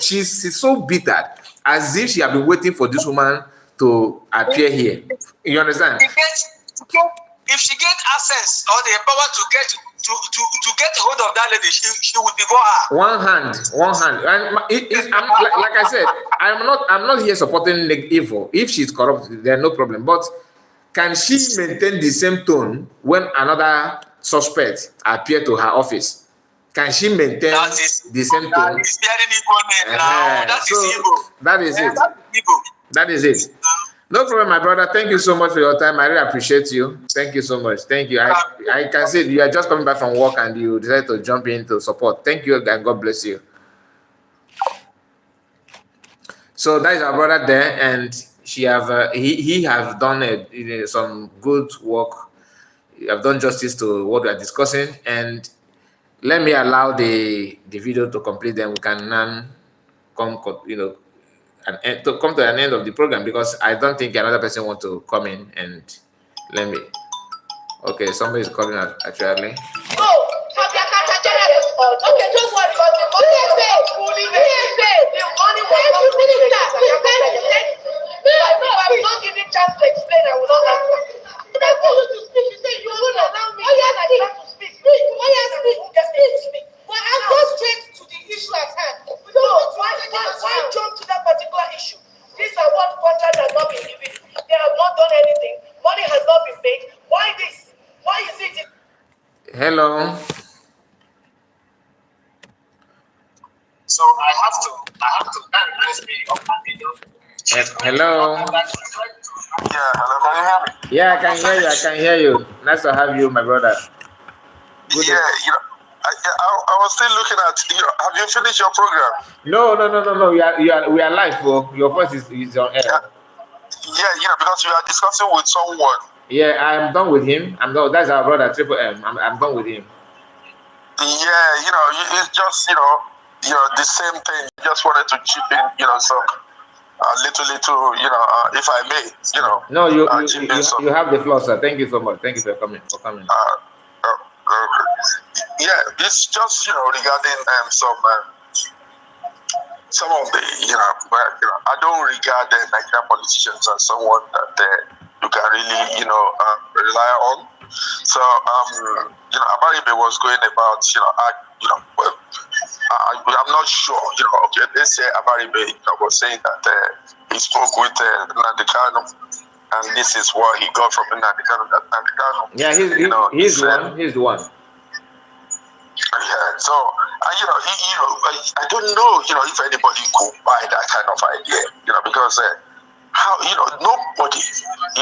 she's so bitter, as if she had been waiting for this woman to appear here. You understand? If she gets access or the power to get hold of that lady, she would devour her. One hand. And like I said, I'm not here supporting evil. If she's corrupt, there's no problem. But can she maintain the same tone when another suspect appear to her office? Can she maintain the same tone? That is very Igbo name now. That is Igbo. That is it. That is it. No problem, my brother. Thank you so much for your time. I really appreciate you. Thank you so much. Thank you. I can see you are just coming back from work and you decided to jump in to support. Thank you and God bless you. So that is our brother there, and he has done some good work. You have done justice to what we are discussing, and let me allow the video to complete. Then we can now come, to come to an end of the program, because I don't think another person want to come in and let me. Okay, somebody is calling out actually. Okay, don't worry about the money. The money will not finish that. If I'm not giving chance to explain, I will not answer. But I want you to speak. You say you won't allow me. Oh, yes, I have to speak. Oh, yes, speak. But I'll go straight to the issue at hand. Why jump to that particular issue? These are what contract has not been given. They have not done anything. Money has not been paid. Why this? Why is it? Hello. So I have to that is me of my video. Hello. Yeah, hello, can you hear me? Yeah, I can hear you. Nice to have you, my brother. Good. Yeah, I was still looking at have you finished your program? No. We are live, bro. Your voice is on air. Yeah, because you are discussing with someone. Yeah, I'm done with him. That's our brother, Triple M. I'm done with him. Yeah, it's just the same thing. Just wanted to chip in, some little, if I may, No, you have the floor, sir. Thank you so much. Thank you for coming. Yeah, it's just regarding some of the I don't regard the Nigerian politicians as someone that you can really rely on. So Abaribe was going about I'm not sure okay, they say Abaribe was saying that he spoke with Nandekano, and this is what he got from Nandekano. That Nandekano, yeah, he's the one. Yeah, so I don't know, if anybody could buy that kind of idea, because how nobody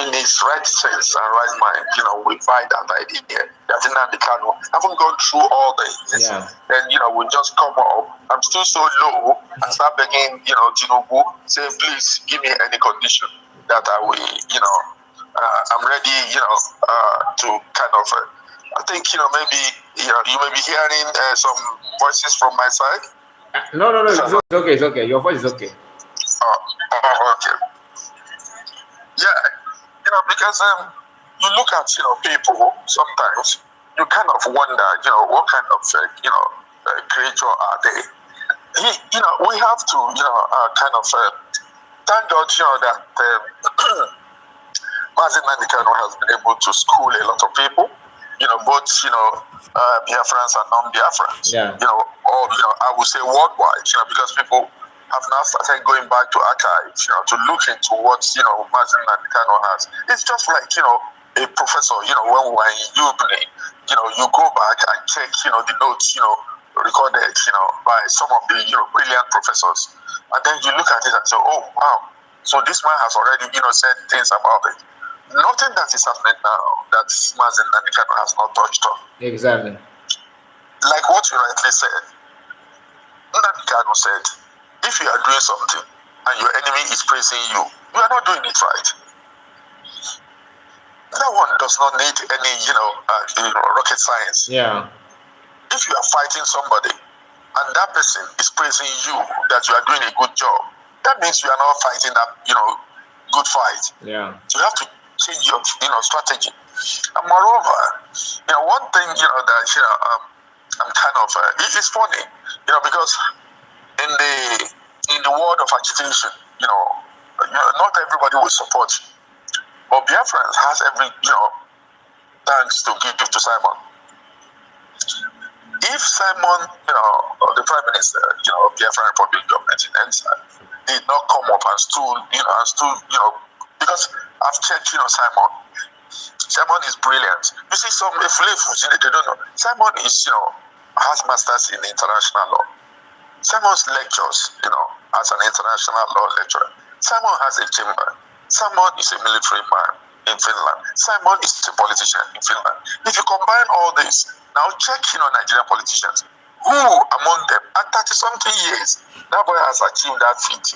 in his right sense and right mind, will buy that idea. That Nnamdi Kanu haven't gone through all the then we just come up. I'm still so low and start begging, Tinubu, say please give me any condition that I will, I'm ready, to kind of. I think maybe you may be hearing some voices from my side. No, it's okay. Your voice is okay. Okay. Yeah, because you look at people sometimes you kind of wonder what kind of creature are they. We have to kind of thank God that Mazi Nandekano has been able to school a lot of people. Both Biafrans and non-Biafrans. Yeah. Or I would say worldwide. Because people have now started going back to archives. To look into what Mazi Nandekano has. It's just like a professor. When we were in uni, you go back and check the notes recorded by some of the brilliant professors, and then you look at it and say, oh wow, so this man has already said things about it. Nothing that is happening now that Mazi Nandekano has not touched on. Exactly. Like what you rightly said, Nandekano said, if you are doing something and your enemy is praising you, you are not doing it right. That one does not need any, rocket science. Yeah. If you are fighting somebody and that person is praising you that you are doing a good job, that means you are not fighting that, good fight. Yeah. So you have to change your, strategy. And moreover, one thing, that I'm kind of, it's funny, because in the world of agitation, not everybody will support you. But Biafra has every, thanks to give to Simon. If Simon, the Prime Minister, Biafra Republic government in exile, did not come up and stood, because I've checked, Simon is brilliant. You see, some flavors, they don't know. Simon is, has masters in international law. Simon's lectures, as an international law lecturer. Simon has a chamber. Simon is a military man in Finland. Simon is a politician in Finland. If you combine all this, now check, Nigerian politicians. Who among them, at 30-something years, that boy has achieved that feat?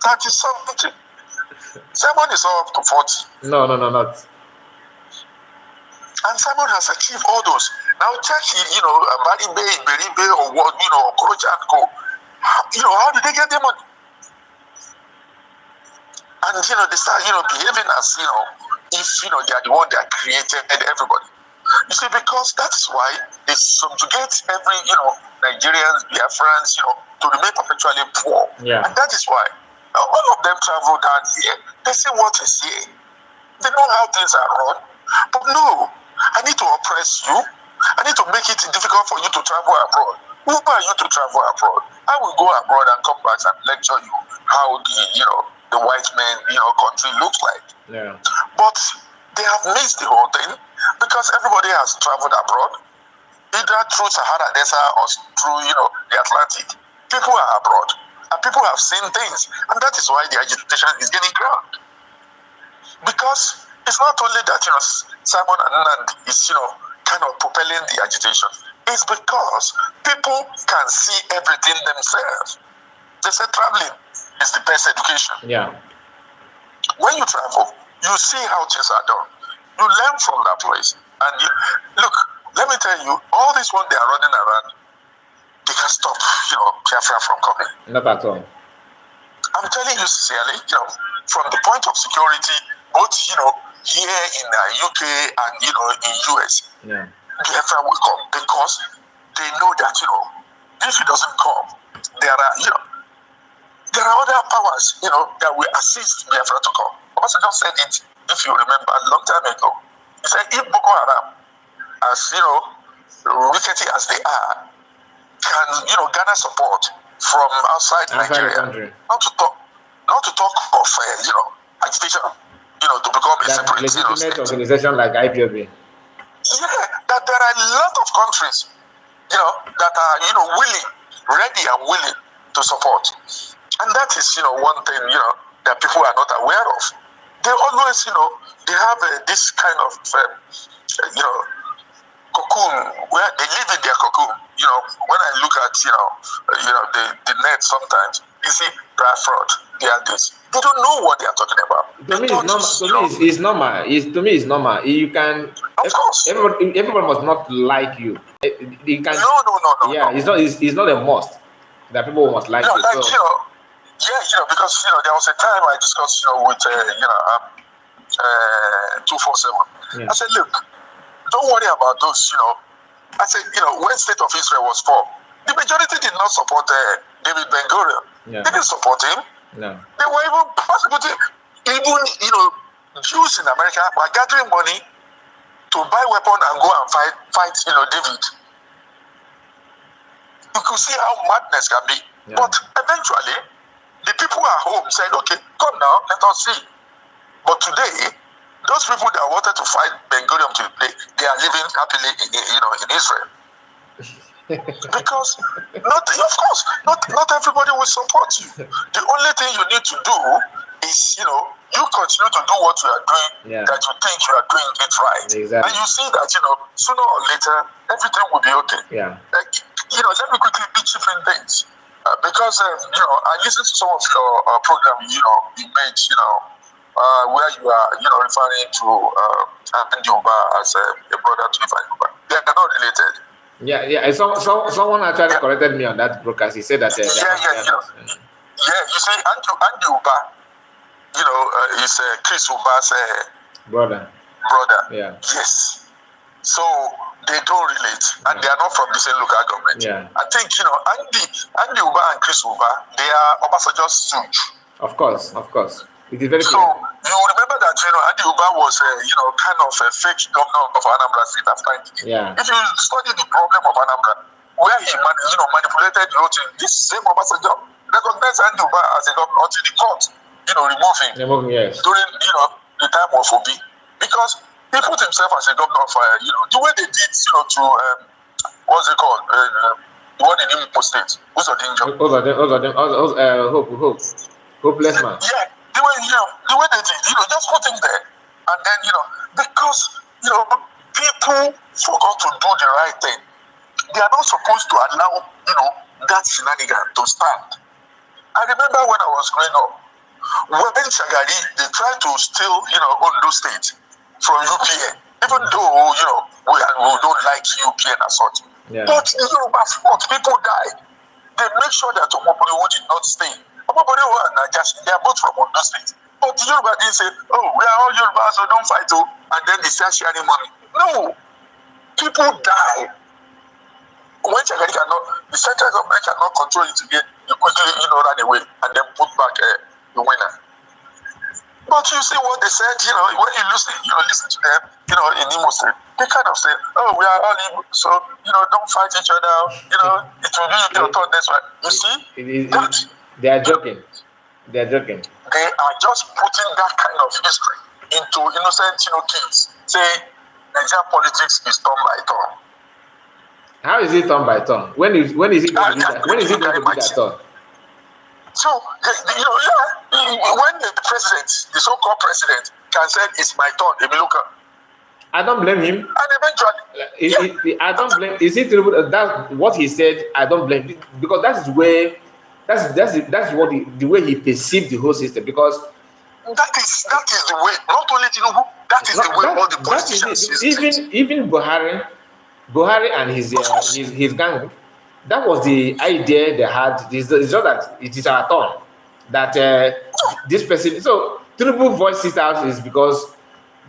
30 something. Simon is up to 40. No, not. And Simon has achieved all those. Now check, Baribe, or what, Okorocha and Co. How did they get their money? And, they start, behaving as, if, they are the one that created everybody. You see, because that's why they subjugate every, Nigerians, Biafrans, to remain perpetually poor. Yeah. And that is why all of them travel down here. They see what is here. They know how things are run. But no, I need to oppress you. I need to make it difficult for you to travel abroad. Who are you to travel abroad? I will go abroad and come back and lecture you how the white man, country looks like. Yeah. But they have missed the whole thing because everybody has traveled abroad, either through Sahara Desert or through, the Atlantic. People are abroad and people have seen things, and that is why the agitation is getting ground. Because it's not only that, Simon and Nandi is, kind of propelling the agitation. It's because people can see everything themselves. They say traveling is the best education. Yeah. When you travel, you see how things are done. You learn from that place. And look, let me tell you, all this one they are running around, they can stop, Biafra from coming. Not at all. I'm telling you sincerely, from the point of security, both, here in the UK and, in US, Yeah. Biafra will come because they know that, if it doesn't come, there are other powers, that will assist Biafra to come. Also just said it, if you remember, a long time ago. He said, if Boko Haram, as, rickety as they are, can, gather support from outside Nigeria, not to talk of, agitation, to become a separate, legitimate state. organization like IPOB. Yeah, that there are a lot of countries, that are, willing, ready and willing to support. And that is, one thing, that people are not aware of. They always, they have this kind of, cocoon where they live in their cocoon. When I look at, the net sometimes, you see, they are fraud, they are this. They don't know what they are talking about. To me, it's normal. To me, it's normal. You can. Of course. Everyone must not like you. You can. No. Yeah, no. it's not a must that people must like you. Like, So. Because there was a time I discussed, with 247. Yeah. I said, look, don't worry about those, I said, when State of Israel was formed, the majority did not support David Ben-Gurion. Yeah. They didn't support him. No. They were even persecuting, Jews in America were gathering money to buy weapons and go and fight, David. You could see how madness can be. Yeah. But eventually, the people at home said, okay, come now, let us see. But today, those people that wanted to fight Ben-Gurion today, they are living happily in Israel. Because not everybody will support you. The only thing you need to do is, you continue to do what you are doing, Yeah. that you think you are doing it right. Exactly. And you see that, sooner or later, everything will be okay. Yeah. Like, let me quickly be chipping in things. Because, I listened to some of your program, you made, where you are, referring to Andy Uba as a brother to Ivan Uba. They are not related. Yeah. Someone actually corrected me on that broadcast. He said that. Yeah. You see, Andy Uba, is Chris Uba's brother. Yeah. Yes. So they don't relate, and they are not from the same local government. Yeah. I think Andy Uba and Chris Uba, they are Obasanjo's stooge. Of course. It is very So clear. you remember that Andy Uba was kind of a fake governor of Anambra State after he. Yeah. If you study the problem of Anambra, where he manipulated the whole thing, this same Obasanjo recognized Andy Uba as a governor until the court remove him. Yes. During the time of Obi, because he put himself as a governor of the way they did to what's it called the one in Imo State, who's the danger. Hopeless man. Yeah, the way they did, just put him there, and then because people forgot to do the right thing. They are not supposed to allow that shenanigan to stand. I remember when I was growing up, when Shagari, they tried to steal, Ondo State from UPN, even though, we don't like UPN as such. Yeah. But the Yoruba fought, people died. They make sure that Omoboriwo did not stay. Omoboriwo and Najashi, they are both from Ondo State. But the Yoruba didn't say, oh, we are all Yoruba, so don't fight, and then they start sharing money. No. People die. When Shagari the central government cannot control it again, you quickly, run away and then put back the winner. But you see what they said, when you listen to them, in Imo State, they kind of say, oh, we are all Igbo, so, don't fight each other, it will be your turn next one. You see? They are joking. They are joking. They are just putting that kind of history into innocent, kids, saying Nigerian politics is turn by turn. How is it turn by turn? When is it going to be that? When is it going to be that turn? So, when the president, the so-called president, can say it's my turn, I don't blame him. And eventually, I don't blame. Is it that what he said? I don't blame him, because that's what the way he perceived the whole system. Because that is the way. Not only Tinubu, that is the way all the politicians. Even Buhari and his gang. That was the idea they had. It's just that it is our turn. That this person. So Tinubu voiced it out is because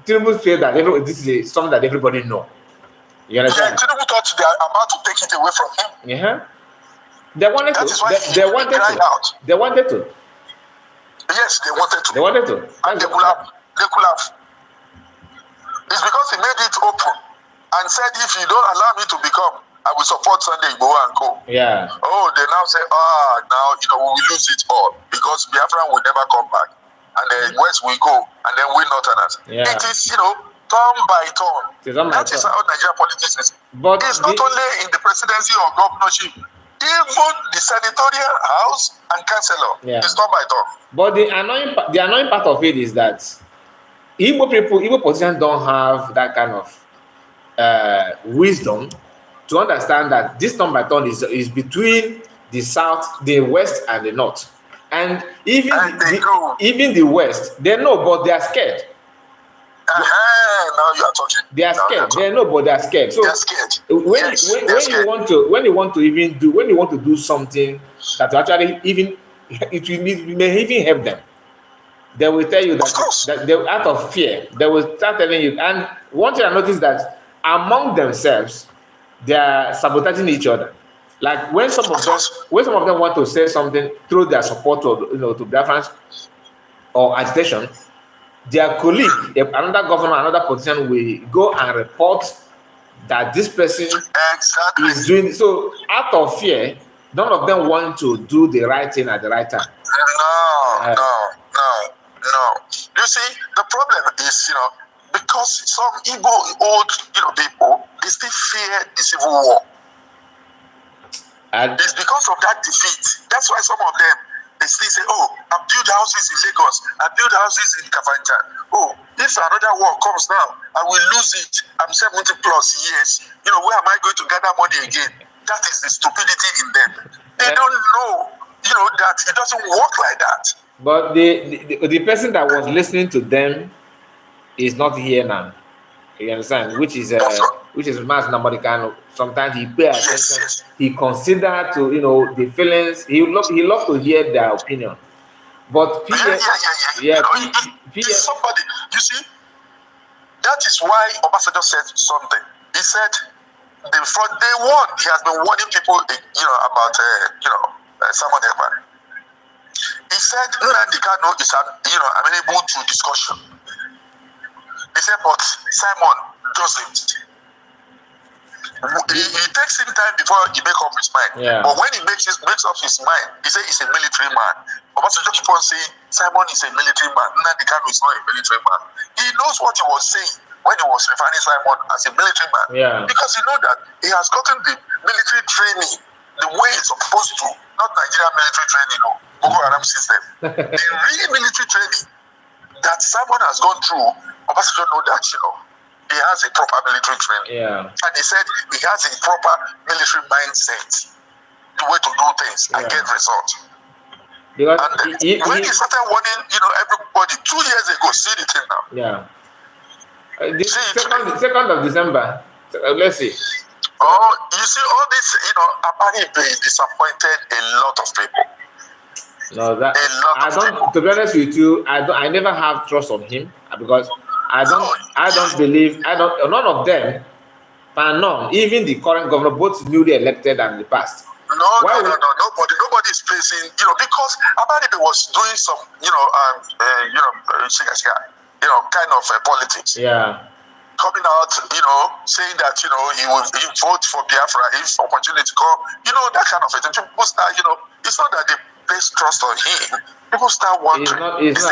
Tinubu feel that this is something that everybody know. You understand? Yeah, Tinubu thought they are about to take it away from him. Yeah. They wanted that to. Is why they wanted to. Out. They wanted to. Yes, they wanted to. They wanted to. And they could have. It's because he made it open and said, if you don't allow me to become, I will support Sunday Igboho and co. Yeah. Oh, they now say, now we will lose it all because Biafra will never come back. And then west we go, and then we Northerners. Yeah. It is, turn by turn. That is how Nigerian politics is. But it's not only in the presidency or governorship, even the senatorial house and councillor is turn by turn. But the annoying part of it is that Igbo politicians don't have that kind of wisdom to understand that this turn by turn is between the south, the west, and the north. And even the west, they know, but they are scared. Now you are talking. They are scared. They know, but they are scared. So they are scared. When you want to do something that actually it may even help them, they will tell you that they out of fear, they will start telling you. And one thing I noticed that among themselves, they are sabotaging each other. Like when some of them want to say something through their support to Biafrans or agitation, their colleague, another governor, another politician will go and report that this person is doing. So out of fear, none of them want to do the right thing at the right time. No. You see, the problem is, because some Igbo old, people, they still fear the civil war. And it's because of that defeat. That's why some of them, they still say, oh, I built houses in Lagos, I built houses in Kafanja. Oh, if another war comes now, I will lose it. I'm 70 plus years. Where am I going to gather money again? That is the stupidity in them. They don't know, that it doesn't work like that. But the person that was listening to them is not here now. You understand? Which is Mas Namaricano. Sometimes he pay attention. Yes. He consider to the feelings. He love to hear their opinion. But somebody. You see, that is why Obasanjo said something. He said, from day one, he has been warning people, about Simon Ekpa. He said, Nnamdi Kanu is amenable to discussion. He said, but Simon doesn't. It takes him time before he makes up his mind. Yeah. But when he makes up his mind, he says he's a military man. Obasanjo keep on saying Simon is a military man. Nnamdi Kanu is not a military man. He knows what he was saying when he was referring Simon as a military man. Yeah. Because he knows that he has gotten the military training the way it's supposed to. Not Nigerian military training, Boko Haram system. The real military training that Simon has gone through, Obasanjo know that, he has a proper military training. Yeah. And he said he has a proper military mindset, the way to do things and get results. Because when he started warning, everybody 2 years ago, see the thing now. Yeah. The second of December. Let's see. Oh, you see, all this, Abani disappointed a lot of people. No, that I don't. To be honest with you, I never have trust on him because I don't believe. None of them, and none, even the current governor, both newly elected and the past. No. Nobody is placing. Because Abani was doing some, kind of politics. Yeah. Coming out, saying that he vote for Biafra if opportunity come. That kind of thing. People start, it's not that they place trust on him. People start wondering, is he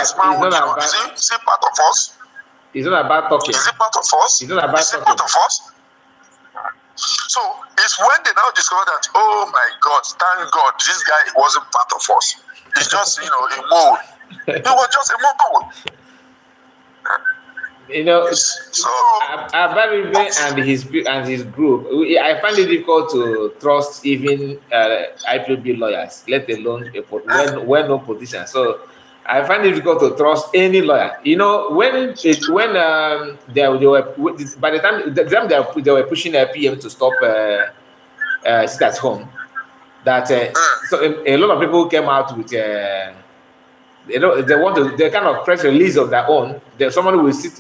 part of us? It's not about talking. Is it part of us? It's not about talking. Part of us? So it's when they now discover that, oh my God, thank God, this guy wasn't part of us. He's just, a mole. He was just a mole. So Abaribe and his group, I find it difficult to trust even IPOB lawyers, let alone when no politician. So I find it difficult to trust any lawyer. When they were by the time they were pushing a PM to stop sit at home, that so a lot of people came out with. They kind of press release of their own. There's someone who will sit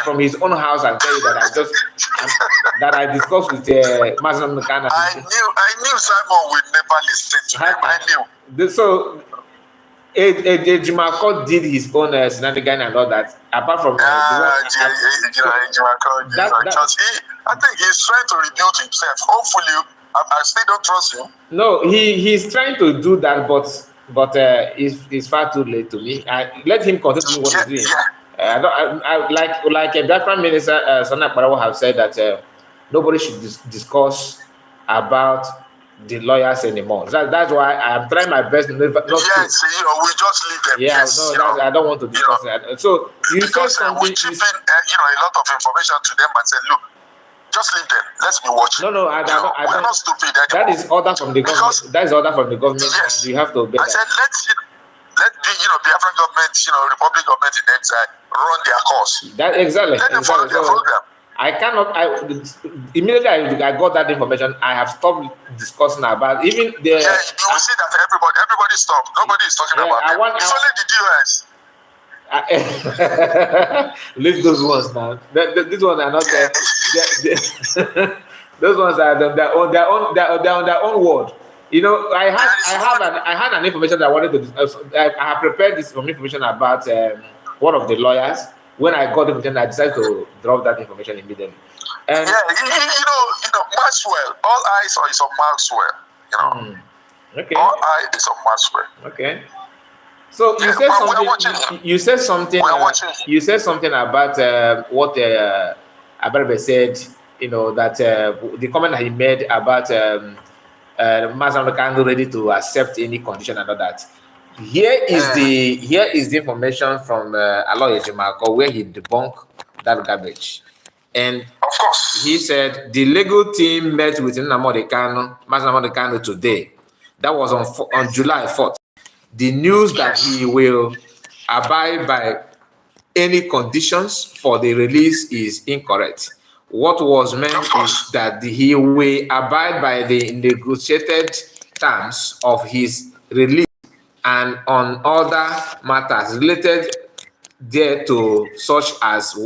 from his own house and tell you that I discussed with Masterprophet. I knew Simon would never listen to him. I knew. So Ejimako did his own shenanigans and all that. Apart from I think he's trying to rebuild himself. Hopefully, I still don't trust him. No, he's trying to do that, but it's far too late to me. Let him continue what he's doing. Like a Biafra minister, Sana Parawo have said that nobody should discuss about the lawyers anymore. That's why I'm trying my best not to. We just leave them. Yeah, no, I don't want to discuss that. So you said something. We chip in, a lot of information to them and say, look, just leave them. Let's be watching. No, I don't. We're not stupid anymore. That is order from the government. That is order from the government. Yes. And you have to obey that. I said, let the Biafran government, Republic government in exile run their course. That exactly. Let them follow their program. I cannot. Immediately I got that information. I have stopped discussing about even the. Yeah, you will see that everybody stopped. Nobody is talking about it. It's only the DOS. Leave those ones now. These ones are not there. Those ones are on their own world. I had an information that I wanted to. I have prepared this information about one of the lawyers. When I got the information, I decided to drop that information immediately. And Maxwell. All eyes is on Maxwell. Okay. All eyes is on Maxwell. Okay. So you said something. You said something about what Abaribe said. That the comment that he made about Masterprophet ready to accept any condition and all that. Here is the information from Aloy Ejimako where he debunked that garbage. And of course, he said the legal team met with Masterprophet Kanu today. That was on July 4th. The news that he will abide by any conditions for the release is incorrect. What was meant is that he will abide by the negotiated terms of his release and on other matters related thereto, such as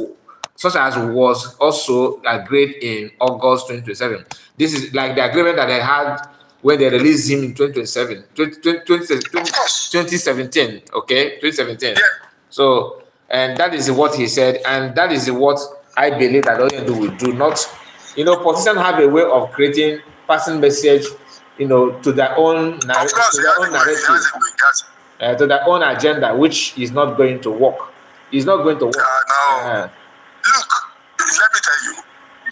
was also agreed in August 2027. This is like the agreement that they had when they released him in 2017. Okay, 2017. Yeah. So, and that is what he said, and that is what I believe that all you will do. Not, politicians have a way of creating passing message, to their own narrative, to their own agenda, which is not going to work. It's not going to work. No. Look, let me tell you,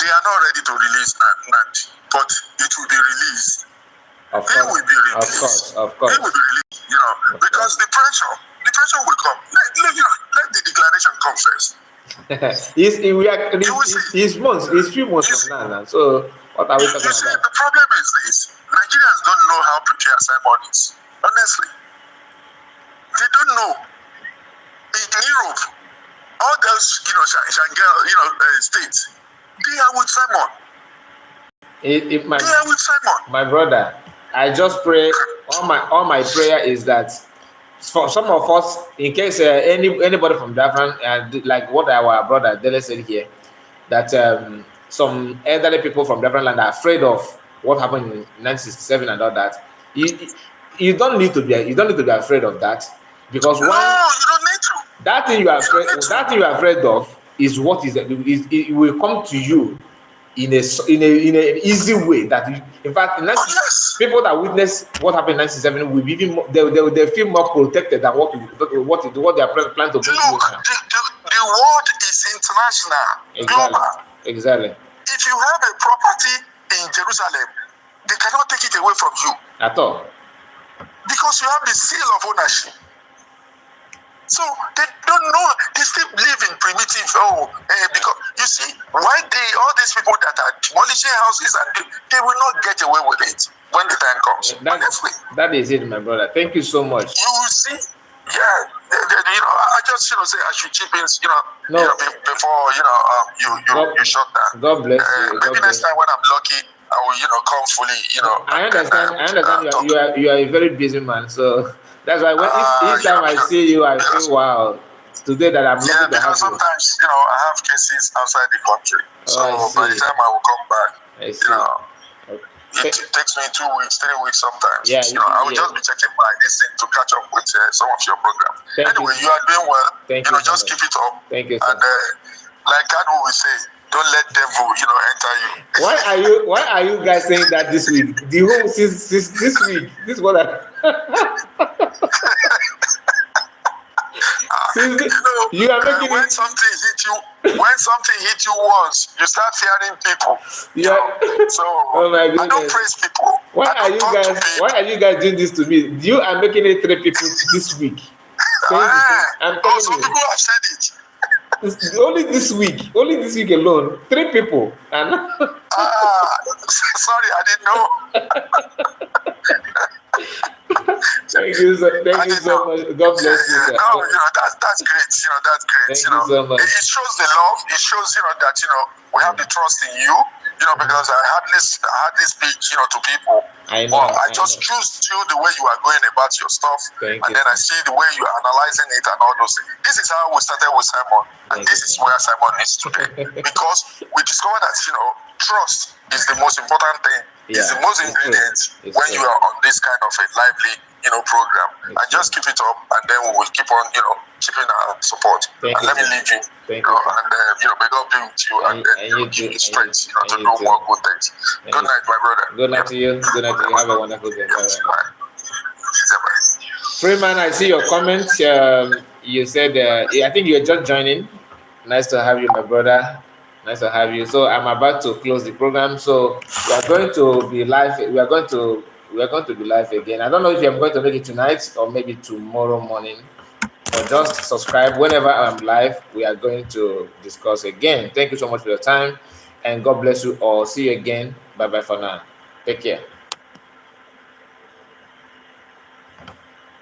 they are not ready to release Nandi, but it will be released. Of course. Will be released. Of course. It will be released, because the pressure will come. Let the declaration come first. It's few months from now. So what are we talking about? The problem is this: Nigerians don't know how prepared Simon is. Honestly, don't know. In Europe, all those, Shanghai, states, they are with Simon. My brother, I just pray. All my prayer is that for some of us, in case anybody from Biafra, like what our brother Dele said here, that some elderly people from Biafra land are afraid of what happened in 1967 and all that. You don't need to be afraid of that, because No, you don't need to. that thing you are afraid of is what it will come to you in an easy way. That in fact, people that witness what happened in 1970 will be even more, they feel more protected than what they are planning to bring to you now. The world is international. Exactly. If you have a property in Jerusalem, they cannot take it away from you at all, because you have the seal of ownership. So they don't know, they still live in primitive, because you see, why all these people that are demolishing houses, and they will not get away with it when the time comes. That is it, my brother. Thank you so much. You will see, I just say I should chip in, before you shut down. God bless you. Maybe next time when I'm lucky, I will come fully, I understand you are a very busy man, so that's why each time I see you, I feel wow. Today that I'm lucky to have you. Because sometimes I have cases outside the country, so by the time I will come back, it takes me 2 weeks, 3 weeks sometimes. I will just be checking my listing to catch up with some of your programs. Anyway, you are doing well. Thank you. Just keep it up. Thank you. And like Kadu will say, don't let devil, enter Why you. are you guys saying that this week? The whole since this week, this is what you are making when something hit you once, you start fearing people. So oh my goodness. I don't praise people. Why are you guys doing this to me? You are making it 3 people this week. I'm telling some people have said it. Only this week alone, 3 people. And sorry, I didn't know. Thank you so much. God bless you. Sir. No, that's great. That's great. Thank you so much. It shows the love. It shows that we have the trust in you. Because I hardly speak to people. I know. I just choose you the way you are going about your stuff, then I see the way you are analyzing it and all those things. This is how we started with Simon, and this is where Simon is today. Because we discovered that trust is the most important thing. It's the most ingredient when you are on this kind of a lively program. And just keep it up, and then we will keep on keeping our support. And let me leave you. And may God be with you, and give you strength to do more good things. Good night, my brother. Good night to you. Good night to you. Have a wonderful day. Freeman, I see your comments. You said I think you're just joining. Nice to have you, my brother. Nice to have you. So I'm about to close the program. So we are going to be live. We are going to be live again. I don't know if I'm going to make it tonight or maybe tomorrow morning. But just subscribe whenever I'm live. We are going to discuss again. Thank you so much for your time, and God bless you all. See you again. Bye bye for now. Take care.